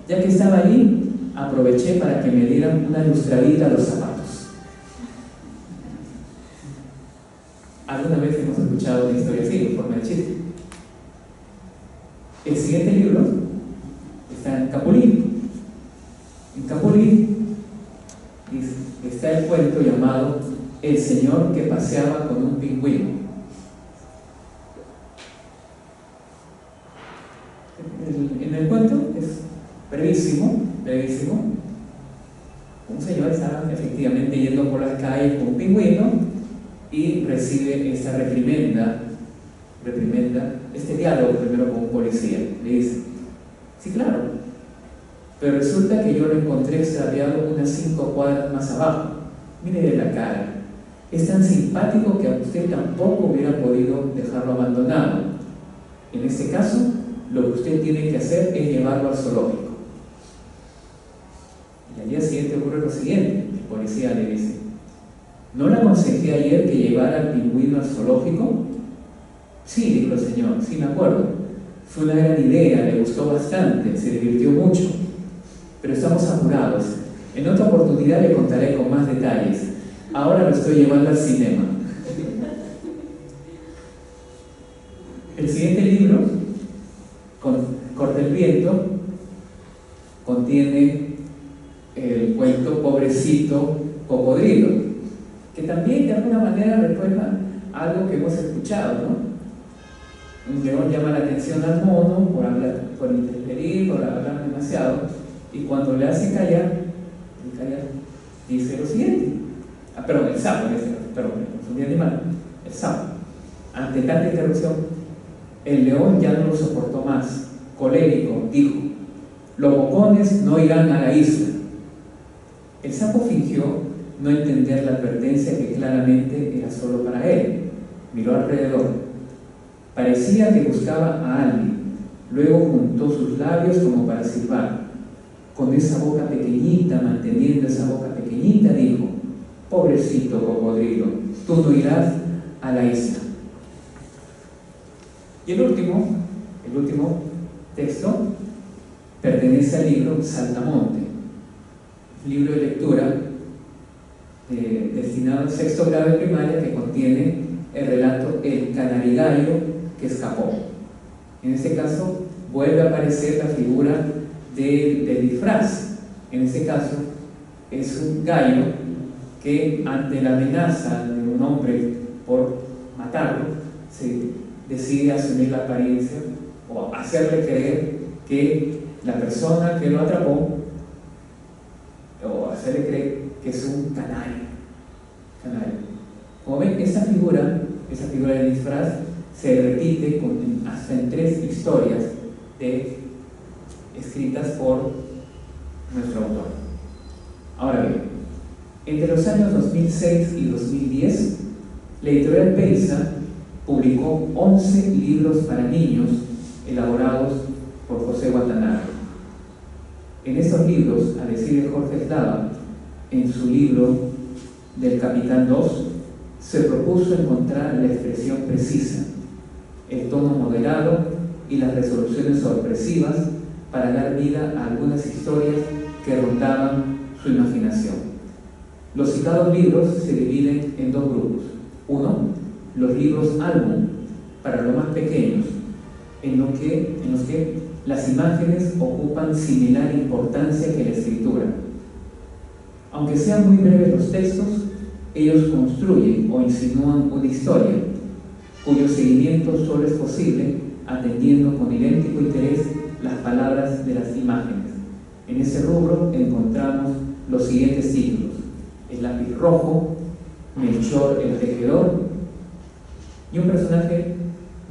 Speaker 2: Ya que estaba allí, aproveché para que me dieran una lustradita a los zapatos. Alguna vez hemos escuchado una historia así, en forma de chiste. El siguiente libro está en Capulí. En Capulí está el cuento llamado El señor que paseaba con un pingüino. En el cuento es brevísimo. Un señor está efectivamente yendo por las calles con un pingüino y recibe esta reprimenda, este diálogo primero con un policía. Le dice: sí, claro, pero resulta que yo lo encontré extraviado unas 5 cuadras más abajo. Mire la cara, es tan simpático que a usted tampoco hubiera podido dejarlo abandonado. En este caso, lo que usted tiene que hacer es llevarlo al zoológico. Y al día siguiente ocurre lo siguiente: el policía le dice: ¿no le aconsejé ayer que llevara al pingüino al zoológico? Sí, dijo el señor, sí me acuerdo. Fue una gran idea, le gustó bastante, se divirtió mucho. Pero estamos apurados. En otra oportunidad le contaré con más detalles. Ahora lo estoy llevando al cinema. El siguiente libro, Corta el viento, contiene el cuento Pobrecito Cocodrilo, que también de alguna manera recuerda algo que hemos escuchado, ¿no? Un león llama la atención al mono por hablar, por interferir, por hablar demasiado, y cuando le hace callar, dice lo siguiente. El sapo, confundí animal. El sapo, ante tanta interrupción, el león ya no lo soportó más. Colérico, dijo: los bocones no irán a la isla. El sapo fingió no entender la advertencia que claramente era solo para él. Miró alrededor. Parecía que buscaba a alguien. Luego juntó sus labios como para silbar. Con esa boca pequeñita, manteniendo esa boca pequeñita, dijo: pobrecito cocodrilo, tú no irás a la isla. Y el último texto pertenece al libro Saltamonte, libro de lectura destinado al 6º grado de primaria, que contiene el relato El canarigallo que escapó. En este caso vuelve a aparecer la figura del disfraz. En este caso es un gallo que, ante la amenaza de un hombre por matarlo, se decide asumir la apariencia o hacerle creer que la persona que lo atrapó, o hacerle creer que es un canario. Como ven, esa figura del disfraz se repite hasta en 3 historias escritas por nuestro autor. Ahora bien, entre los años 2006 y 2010, la editorial Pensa publicó 11 libros para niños elaborados por José Watanabe. En estos libros, a decir de Jorge Eslava, en su libro del Capitán 2, se propuso encontrar la expresión precisa, el tono moderado y las resoluciones sorpresivas para dar vida a algunas historias que rondaban su imaginación. Los citados libros se dividen en 2 grupos. Uno, los libros álbum, para los más pequeños, en los que las imágenes ocupan similar importancia que la escritura. Aunque sean muy breves los textos, ellos construyen o insinúan una historia, cuyo seguimiento solo es posible atendiendo con idéntico interés las palabras de las imágenes. En ese rubro encontramos los siguientes títulos: El lápiz rojo, Melchor el tejedor, y un personaje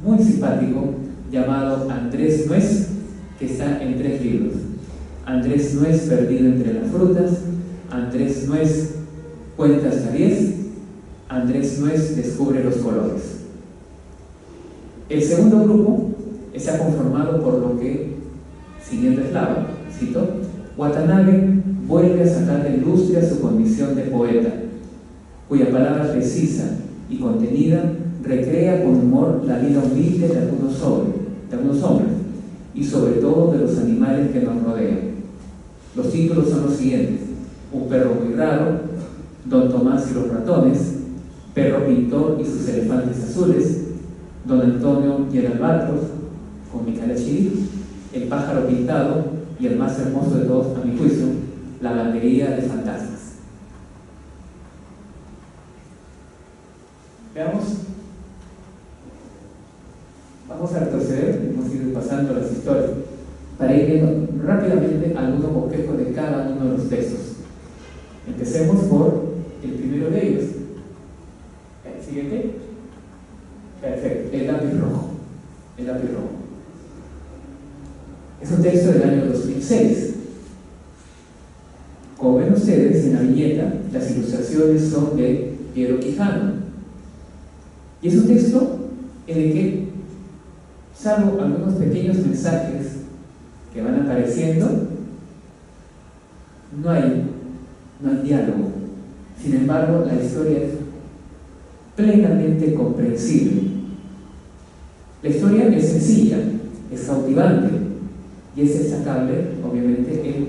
Speaker 2: muy simpático llamado Andrés Nuez, que está en 3 libros: Andrés Nuez perdido entre las frutas, Andrés Nuez cuenta hasta 10, Andrés Nuez descubre los colores. El segundo grupo está conformado por lo que, siguiendo Eslava, cito: Watanabe vuelve a sacar de lustre su condición de poeta, cuya palabra precisa y contenida recrea con humor la vida humilde de algunos hombres y sobre todo de los animales que nos rodean. Los títulos son los siguientes: Un perro muy raro, Don Tomás y los ratones, Perro pintor y sus elefantes azules, Don Antonio y el albatros, con Micaela Chiri, El pájaro pintado y el más hermoso de todos, a mi juicio, La bandería de fantasmas. Veamos. Vamos a retroceder, hemos ido pasando las historias. para ir viendo rápidamente algunos bosquejos de cada uno de los textos. Empecemos por el primero de ellos. ¿El siguiente? Perfecto, el lápiz rojo. El lápiz rojo. Es un texto del año 2006. Como ven ustedes en la viñeta, las ilustraciones son de Piero Quijano. Y es un texto en el que, salvo algunos pequeños mensajes que van apareciendo, no hay diálogo. Sin embargo, la historia es plenamente comprensible. La historia es sencilla, es cautivante y es destacable, obviamente, el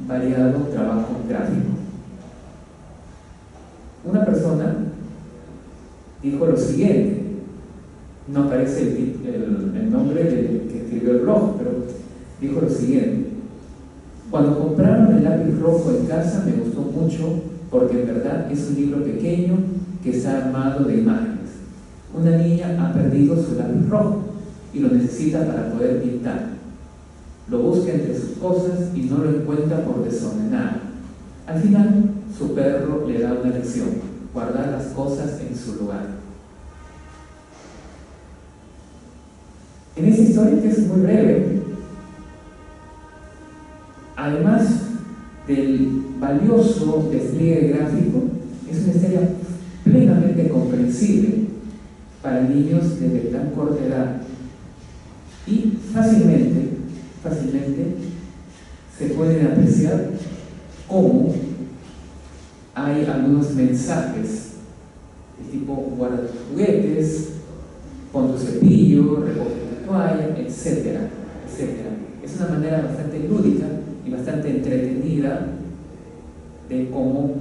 Speaker 2: variado trabajo gráfico. Una persona dijo lo siguiente, no aparece el nombre del que escribió el blog, pero dijo lo siguiente: cuando compraron el lápiz rojo en casa me gustó mucho porque en verdad es un libro pequeño que está armado de imágenes. Una niña ha perdido su lápiz rojo y lo necesita para poder pintar. Lo busca entre sus cosas y no lo encuentra por desordenado. Al final, su perro le da una lección: guardar las cosas en su lugar. En esta historia, que es muy breve, además del valioso despliegue gráfico, es una historia plenamente comprensible para niños desde tan corta edad y fácilmente se pueden apreciar cómo hay algunos mensajes de tipo guarda tus juguetes, pon tu cepillo, recoge tu toalla, etcétera, etcétera. Es una manera bastante lúdica y bastante entretenida de cómo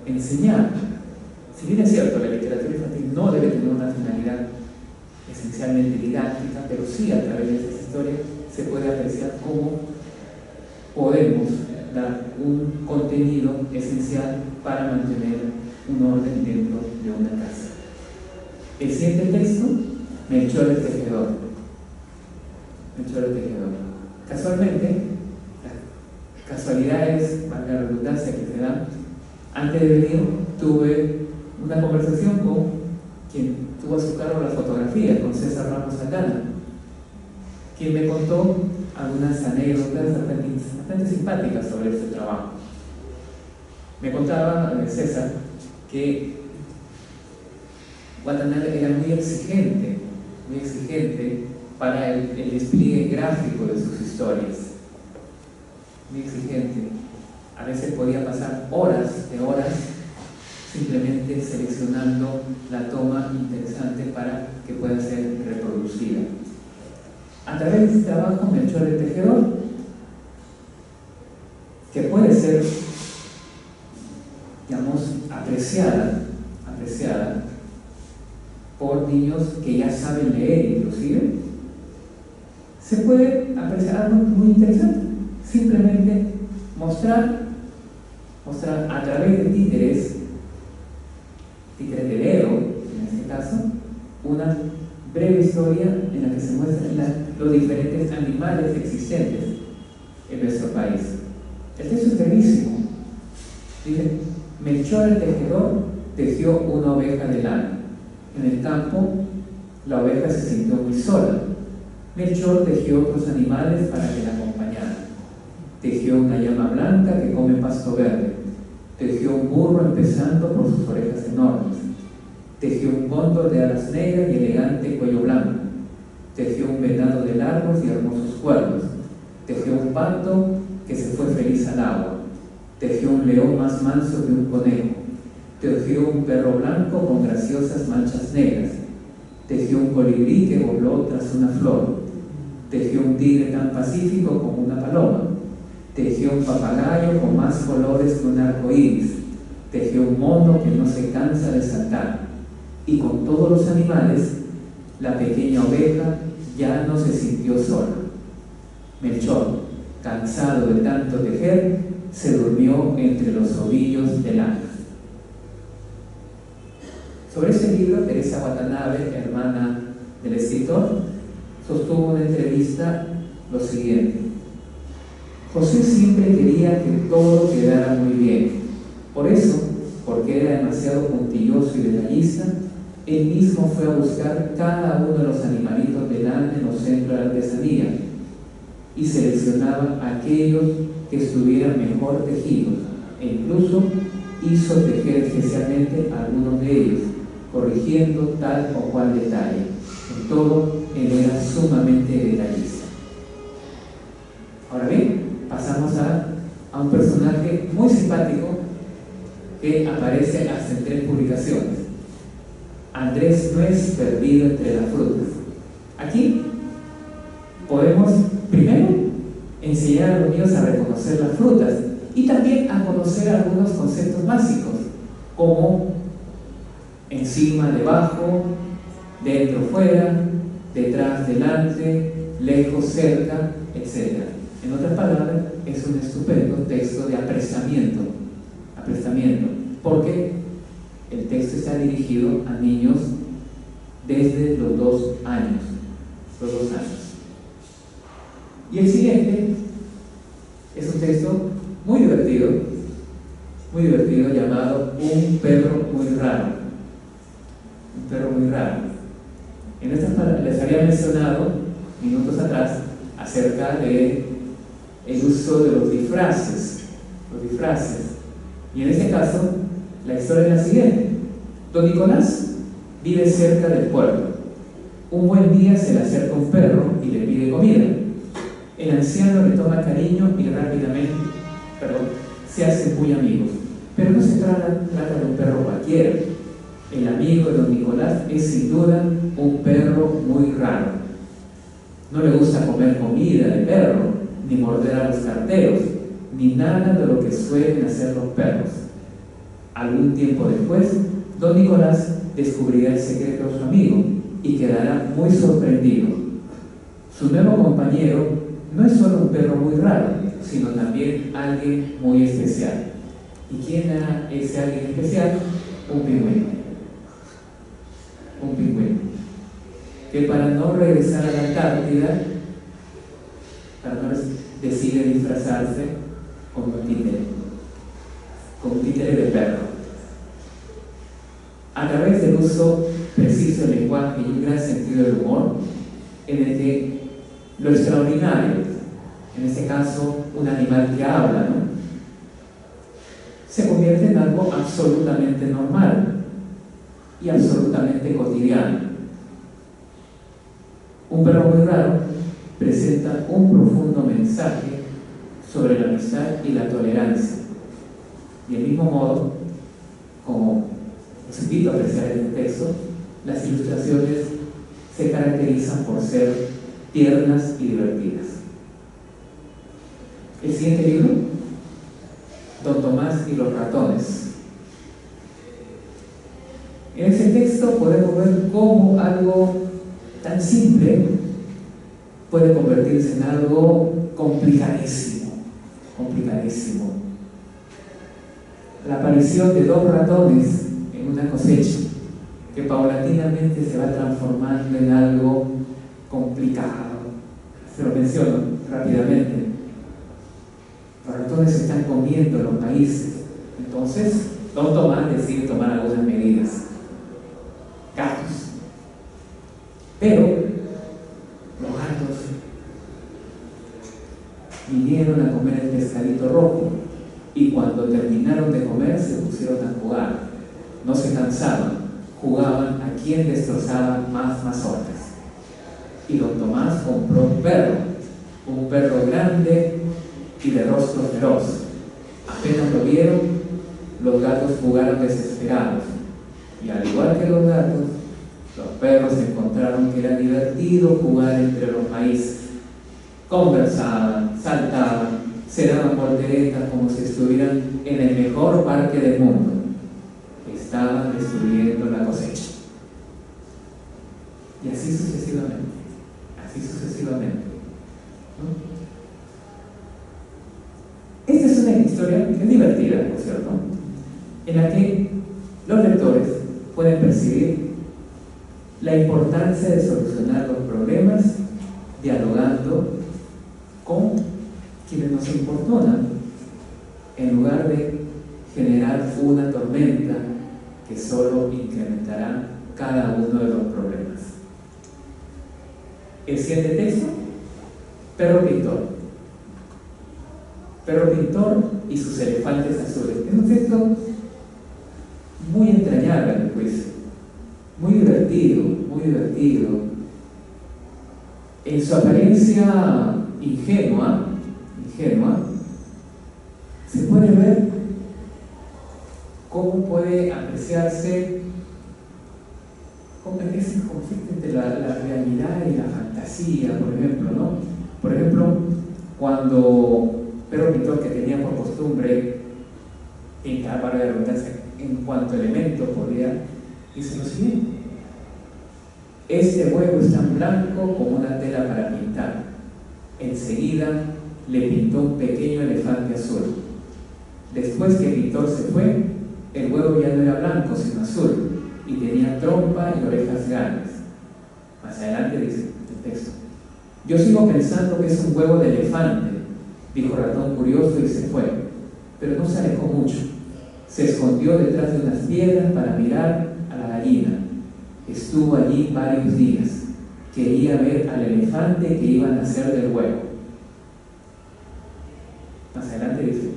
Speaker 2: enseñar. Si bien es cierto, la literatura infantil no debe tener una finalidad esencialmente didáctica, pero sí a través de estas historias se puede apreciar cómo podemos dar un contenido esencial para mantener un orden dentro de una casa. El siguiente texto, Melchor el Tejedor. Melchor el Tejedor. Casualmente, casualidades, valga la redundancia que se dan, antes de venir tuve una conversación con quien tuvo a su cargo la fotografía, con César Ramos Aldana, quien me contó algunas anécdotas bastante simpáticas sobre este trabajo. Me contaba César que Watanabe era muy exigente para el despliegue gráfico de sus historias. Muy exigente. A veces podía pasar horas simplemente seleccionando la toma interesante para que pueda ser reproducida. A través de este trabajo, Melchor el Tejedor, que puede ser, digamos, apreciada por niños que ya saben leer inclusive, se puede apreciar algo muy interesante. Simplemente mostrar a través de títeres de dedo, en este caso, una breve historia en la que se muestran los diferentes animales existentes en nuestro país. El texto es brevísimo. Dice: Melchor el Tejedor tejió una oveja de lana. En el campo, la oveja se sintió muy sola. Melchor tejió otros animales para que la acompañaran. Tejió una llama blanca que come pasto verde. Tejió un burro empezando por sus orejas enormes. Tejió un cóndor de alas negras y elegante cuello blanco. Tejió un venado de largos y hermosos cuernos. Tejió un pato que se fue feliz al agua. Tejió un león más manso que un conejo. Tejió un perro blanco con graciosas manchas negras. Tejió un colibrí que voló tras una flor. Tejió un tigre tan pacífico como una paloma. Tejió un papagayo con más colores que un arco iris. Tejió un mono que no se cansa de saltar. Y con todos los animales, la pequeña oveja ya no se sintió sola. Melchor, cansado de tanto tejer, se durmió entre los ovillos de lana. Sobre este libro, Teresa Watanabe, hermana del escritor, sostuvo en una entrevista lo siguiente: José siempre quería que todo quedara muy bien. Por eso, porque era demasiado puntilloso y detallista, él mismo fue a buscar cada uno de los animalitos del arte en los centros de artesanía y seleccionaba aquellos que estuvieran mejor tejidos e incluso hizo tejer especialmente a algunos de ellos, corrigiendo tal o cual detalle. En todo, él era sumamente detallista. Ahora bien, pasamos a un personaje muy simpático que aparece hasta en 3 publicaciones. Andrés Nuez perdido entre las frutas. Aquí podemos primero enseñar a los niños a reconocer las frutas y también a conocer algunos conceptos básicos como encima, debajo, dentro, fuera, detrás, delante, lejos, cerca, etc. En otras palabras, es un estupendo texto de aprestamiento, porque el texto está dirigido a niños desde los 2 años. Y el siguiente es un texto muy divertido, llamado Un perro muy raro. Un perro muy raro. En estas palabras les había mencionado minutos atrás acerca de el uso de los disfraces. Y en este caso, la historia es la siguiente. Don Nicolás vive cerca del pueblo. Un buen día se le acerca un perro y le pide comida. El anciano le toma cariño y rápidamente se hacen muy amigos. Pero no se trata de un perro cualquiera. El amigo de don Nicolás es sin duda un perro muy raro. No le gusta comer comida de perro, ni morder a los carteros, ni nada de lo que suelen hacer los perros. Algún tiempo después, don Nicolás descubrirá el secreto de su amigo y quedará muy sorprendido. Su nuevo compañero no es solo un perro muy raro, sino también alguien muy especial. ¿Y quién era ese alguien especial? Un pingüino. Que para no regresar a la Antártida, decide disfrazarse con un títere de perro. A través del uso preciso del lenguaje y un gran sentido del humor, en el que lo extraordinario, en este caso un animal que habla, se convierte en algo absolutamente normal y absolutamente cotidiano. Un perro muy raro presenta un profundo mensaje sobre la amistad y la tolerancia. Y del mismo modo, como os invito a apreciar este texto, las ilustraciones se caracterizan por ser tiernas y divertidas. El siguiente libro, Don Tomás y los ratones. En ese texto podemos ver cómo algo tan simple puede convertirse en algo complicadísimo. La aparición de 2 ratones en una cosecha que paulatinamente se va transformando en algo complicado. Se lo menciono rápidamente. Los ratones están comiendo los maíces. Entonces, don Tomás decide tomar algunas medidas. Gatos. Pero los gatos vinieron a comer el pescadito rojo y cuando terminaron de comer se pusieron a jugar. No se cansaban, jugaban a quién destrozaba más mazorcas. Y don Tomás compró un perro grande y de rostro feroz. Apenas lo vieron, los gatos jugaron desesperados. Y al igual que los gatos, los perros encontraron que era divertido jugar entre los maíces. Conversaban, saltaban, se daban volteretas como si estuvieran en el mejor parque del mundo. Estaban destruyendo la cosecha. Y así sucesivamente. Esta es una historia que es divertida, ¿no es cierto?, en la que los lectores pueden percibir la importancia de solucionar los problemas dialogando con quienes nos importunan, en lugar de generar una tormenta que solo incrementará cada uno de los problemas. El siguiente texto, Perro Pintor. Perro Pintor y sus elefantes azules. Es un texto muy entrañable, a mi juicio, muy divertido, muy divertido. En su apariencia ingenua, se puede ver cómo puede apreciarse cómo es ese conflicto entre la realidad y la fantasía, por ejemplo, ¿no? Por ejemplo, cuando Perro Pintor, que tenía por costumbre pintar para redundancia en cuanto elemento podía, dice lo siguiente: este huevo es tan blanco como una tela para pintar. Enseguida le pintó un pequeño elefante azul. Después que el pintor se fue, el huevo ya no era blanco sino azul y tenía trompa y orejas grandes. Más adelante dice el texto: yo sigo pensando que es un huevo de elefante, dijo Ratón Curioso y se fue, pero no se alejó mucho. Se escondió detrás de unas piedras para mirar a la gallina. Estuvo allí varios días. Quería ver al elefante que iba a nacer del huevo. Más adelante dice: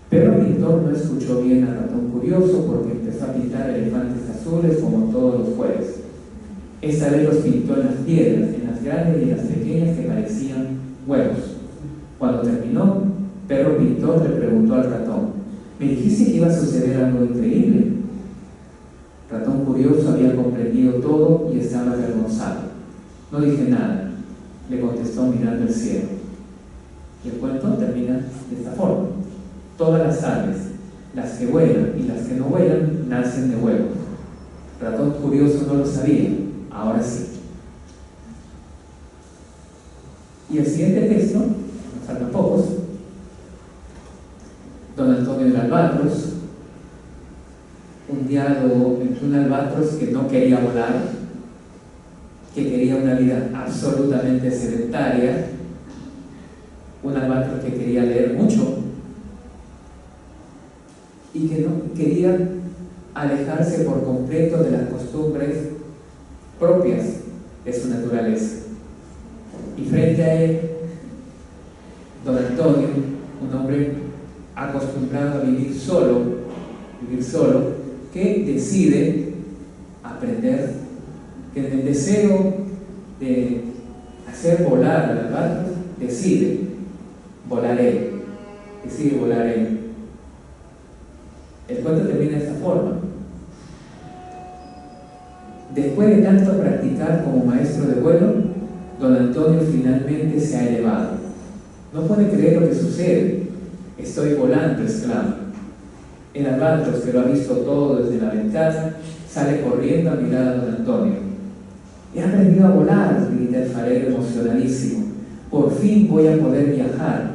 Speaker 2: Perro Pintor no escuchó bien a Ratón Curioso porque empezó a pintar elefantes azules como todos los jueves. Esta vez los pintó en las piedras, en las grandes y en las pequeñas que parecían huevos. Cuando terminó, Perro Pintor le preguntó al ratón: ¿me dijiste que iba a suceder algo increíble? Ratón Curioso había comprendido todo y estaba avergonzado. No dije nada, le contestó mirando el cielo. Y el cuento termina de esta forma: todas las aves, las que vuelan y las que no vuelan, nacen de huevos. Ratón Curioso no lo sabía, ahora sí. Y el siguiente texto, nos faltan pocos: Don Antonio el Albatros. Un diálogo entre un albatros que no quería volar, que quería una vida absolutamente sedentaria, un albatros que quería leer mucho y que no quería alejarse por completo de las costumbres propias de su naturaleza. Y frente a él, Don Antonio, un hombre acostumbrado a vivir solo, que decide aprender, que en el deseo de hacer volar al albatros, decide volar él. El cuento termina de esta forma: después de tanto practicar como maestro de vuelo, Don Antonio finalmente se ha elevado. No puede creer lo que sucede. Estoy volando, exclama. El albatros, que lo ha visto todo desde la ventana, sale corriendo a mirar a Don Antonio. He aprendido a volar, grita el farero emocionadísimo. Por fin voy a poder viajar.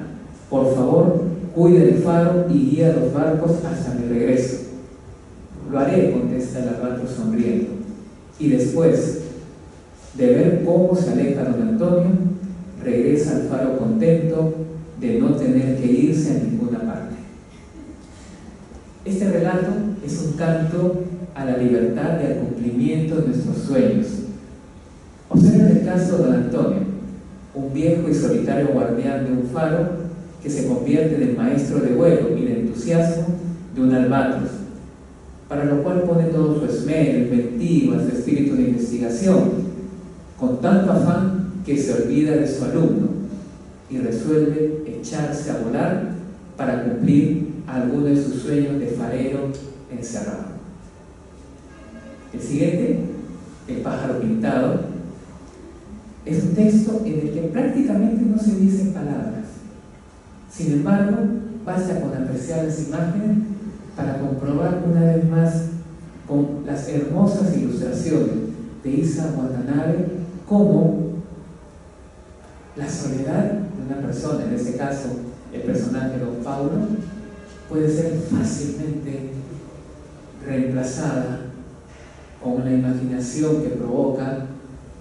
Speaker 2: Por favor, cuide el faro y guía los barcos hasta mi regreso. Lo haré, contesta el albatros sonriendo. Y después de ver cómo se aleja Don Antonio, regresa al faro contento de no tener que irse a ninguna parte. Este relato es un canto a la libertad y al cumplimiento de nuestros sueños. Observen el caso de Don Antonio, un viejo y solitario guardián de un faro que se convierte en el maestro de vuelo y de entusiasmo de un albatros, para lo cual pone todo su esmero, inventiva, su espíritu de investigación, con tanto afán que se olvida de su alumno y resuelve echarse a volar para cumplir alguno de sus sueños de farero encerrado. El siguiente, El pájaro pintado, es un texto en el que prácticamente no se dicen palabras. Sin embargo, basta con apreciar las imágenes para comprobar una vez más, con las hermosas ilustraciones de Isa Watanabe, cómo la soledad de una persona, en este caso el personaje de Don Paulo, puede ser fácilmente reemplazada con una imaginación que provoca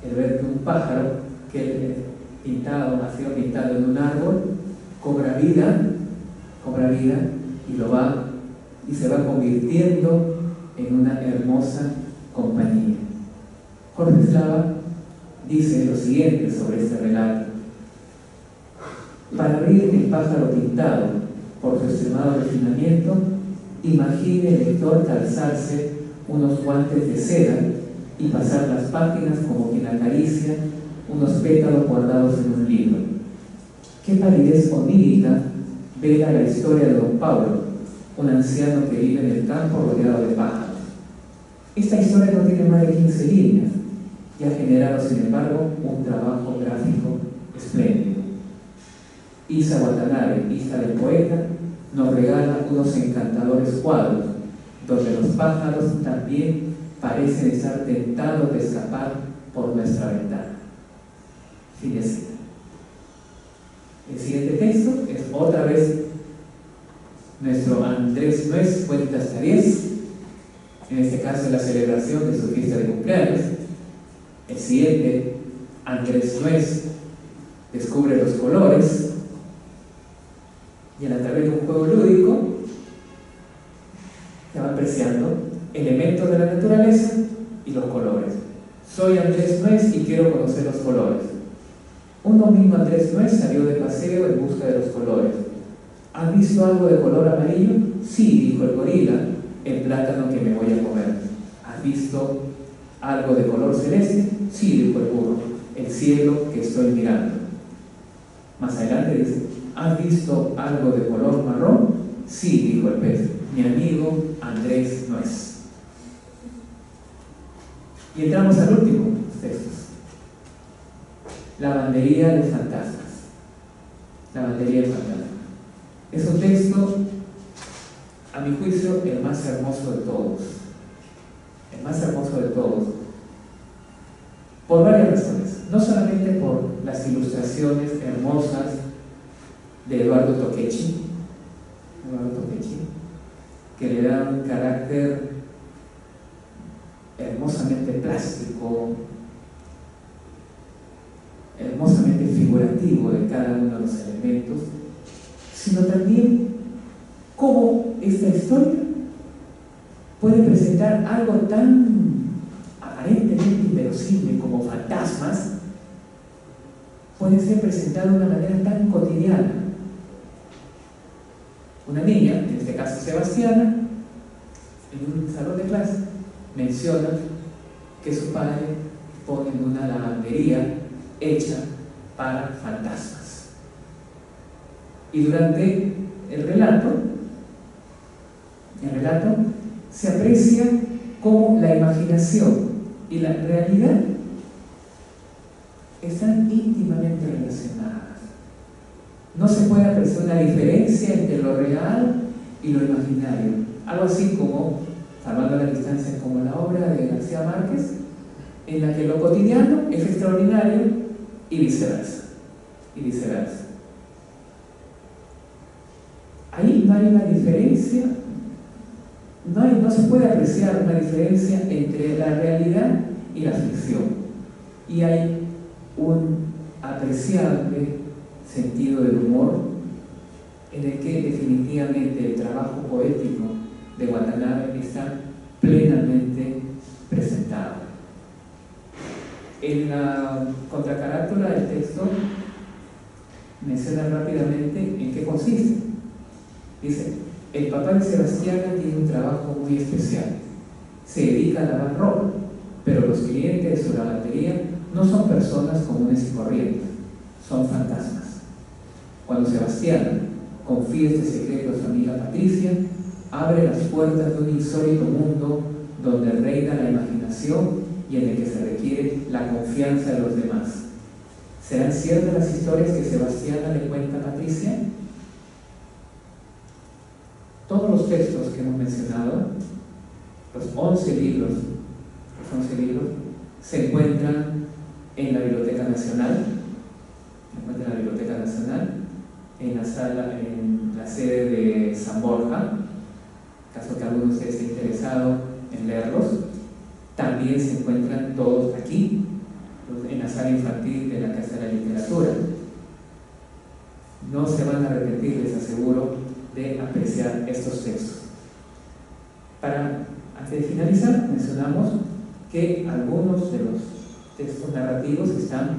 Speaker 2: el ver que un pájaro que ha sido pintado en un árbol cobra vida y se va convirtiendo en una hermosa compañía. Jorge Eslava dice lo siguiente sobre este relato: para abrir El pájaro pintado, por su extremado refinamiento, imagine el lector calzarse unos guantes de seda y pasar las páginas como quien acaricia unos pétalos guardados en un libro. Qué palidez onírica vela la historia de don Pablo, un anciano que vive en el campo rodeado de pájaros. Esta historia no tiene más de 15 líneas y ha generado, sin embargo, un trabajo gráfico espléndido. Isa Watanabe, hija del poeta, nos regala unos encantadores cuadros donde los pájaros también parecen estar tentados de escapar por nuestra ventana. Fin de cita. El siguiente texto es otra vez nuestro Andrés Nuez cuenta hasta 10, en este caso la celebración de su fiesta de cumpleaños. El siguiente, Andrés Nuez descubre los colores, y a través de un juego lúdico se va apreciando elementos de la naturaleza y los colores. Soy Andrés Nuez y quiero conocer los colores. Un domingo Andrés Nuez salió de paseo en busca de los colores. ¿Has visto algo de color amarillo? Sí, dijo el gorila, el plátano que me voy a comer. ¿Has visto algo de color celeste? Sí, dijo el burro, el cielo que estoy mirando. Más adelante dice: ¿has visto algo de color marrón? Sí, dijo el pez, mi amigo Andrés Nuez. Y entramos al último de los textos. Lavandería de fantasmas. Lavandería de fantasmas. Es un texto, a mi juicio, el más hermoso de todos. El más hermoso de todos. Por varias razones. No solamente por las ilustraciones hermosas de Eduardo Toquechi, que le da un carácter hermosamente plástico, hermosamente figurativo de cada uno de los elementos, sino también cómo esta historia puede presentar algo tan aparentemente inverosímil como fantasmas, puede ser presentado de una manera tan cotidiana. Una niña, en este caso Sebastiana, en un salón de clase, menciona que su padre pone en una lavandería hecha para fantasmas. Y durante el relato se aprecia cómo la imaginación y la realidad están íntimamente relacionadas. No se puede apreciar una diferencia entre lo real y lo imaginario. Algo así como, salvando las distancias, como la obra de García Márquez, en la que lo cotidiano es extraordinario y viceversa. Ahí no hay una diferencia, no se puede apreciar una diferencia entre la realidad y la ficción. Y hay un apreciable sentido del humor en el que definitivamente el trabajo poético de Watanabe está plenamente presentado. En la contracarátula del texto menciona rápidamente en qué consiste. Dice: el papá de Sebastiana tiene un trabajo muy especial. Se dedica a lavar ropa, pero los clientes de su lavandería no son personas comunes y corrientes, son fantasmas. Cuando Sebastiana confía este secreto a su amiga Patricia, abre las puertas de un insólito mundo donde reina la imaginación y en el que se requiere la confianza de los demás. ¿Serán ciertas las historias que Sebastiana le cuenta a Patricia? Todos los textos que hemos mencionado, los 11 libros, se encuentran en la Biblioteca Nacional, en la sede de San Borja, en caso que alguno de ustedes esté interesado en leerlos. También se encuentran todos aquí, en la sala infantil de la Casa de la Literatura. no se van a arrepentir, les aseguro, de apreciar estos textos. Antes de finalizar, mencionamos que algunos de los textos narrativos están,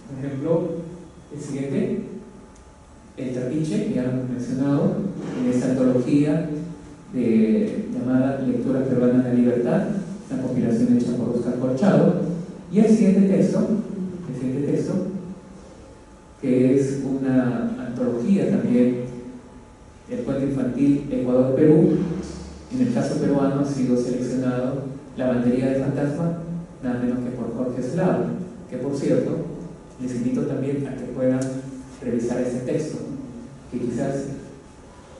Speaker 2: por ejemplo, el siguiente, El Trapiche, que ya lo hemos mencionado, en esta antología llamada Lectura Peruana de la Libertad, una compilación hecha por Oscar Corchado, y el siguiente texto, que es una antología también, el cuento infantil Ecuador-Perú. En el caso peruano ha sido seleccionado La Bandería del Fantasma, nada menos que por Jorge Slava, que por cierto, les invito también a que puedan revisar ese texto, que quizás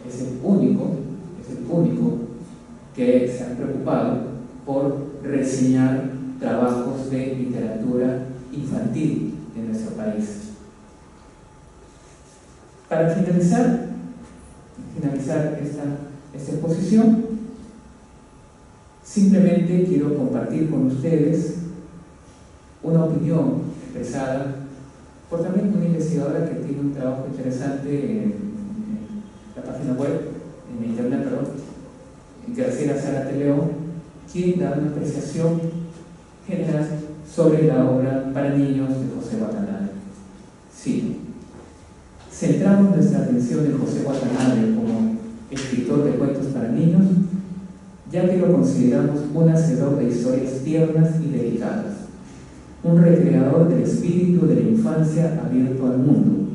Speaker 2: es el único que se han preocupado por reseñar trabajos de literatura infantil de nuestro país. Para finalizar esta exposición, simplemente quiero compartir con ustedes una opinión expresada por también una investigadora que tiene un trabajo interesante en la página web, en internet, Graciela Zárate León, quien da una apreciación general sobre la obra para niños de José Watanabe. Sí, centramos nuestra atención en José Watanabe como escritor de cuentos para niños, ya que lo consideramos un hacedor de historias tiernas y delicadas, un recreador del espíritu de la infancia abierto al mundo,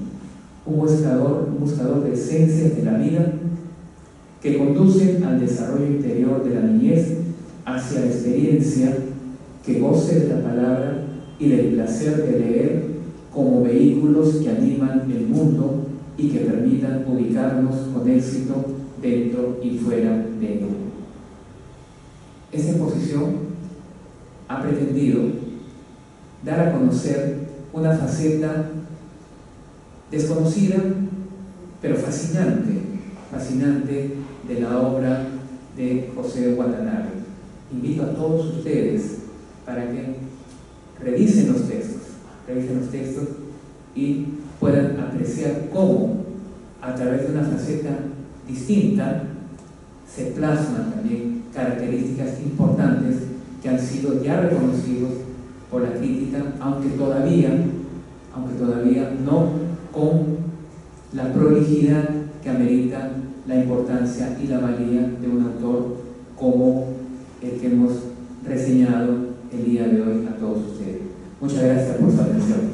Speaker 2: un buscador de esencias de la vida que conducen al desarrollo interior de la niñez hacia la experiencia que goce de la palabra y del placer de leer como vehículos que animan el mundo y que permitan ubicarnos con éxito dentro y fuera de él. Esta exposición ha pretendido dar a conocer una faceta desconocida pero fascinante de la obra de José Watanabe. Invito a todos ustedes para que revisen los textos y puedan apreciar cómo a través de una faceta distinta se plasman también características importantes que han sido ya reconocidos por la crítica, aunque todavía no con la prolijidad que amerita la importancia y la valía de un autor como el que hemos reseñado el día de hoy a todos ustedes. Muchas gracias por su atención.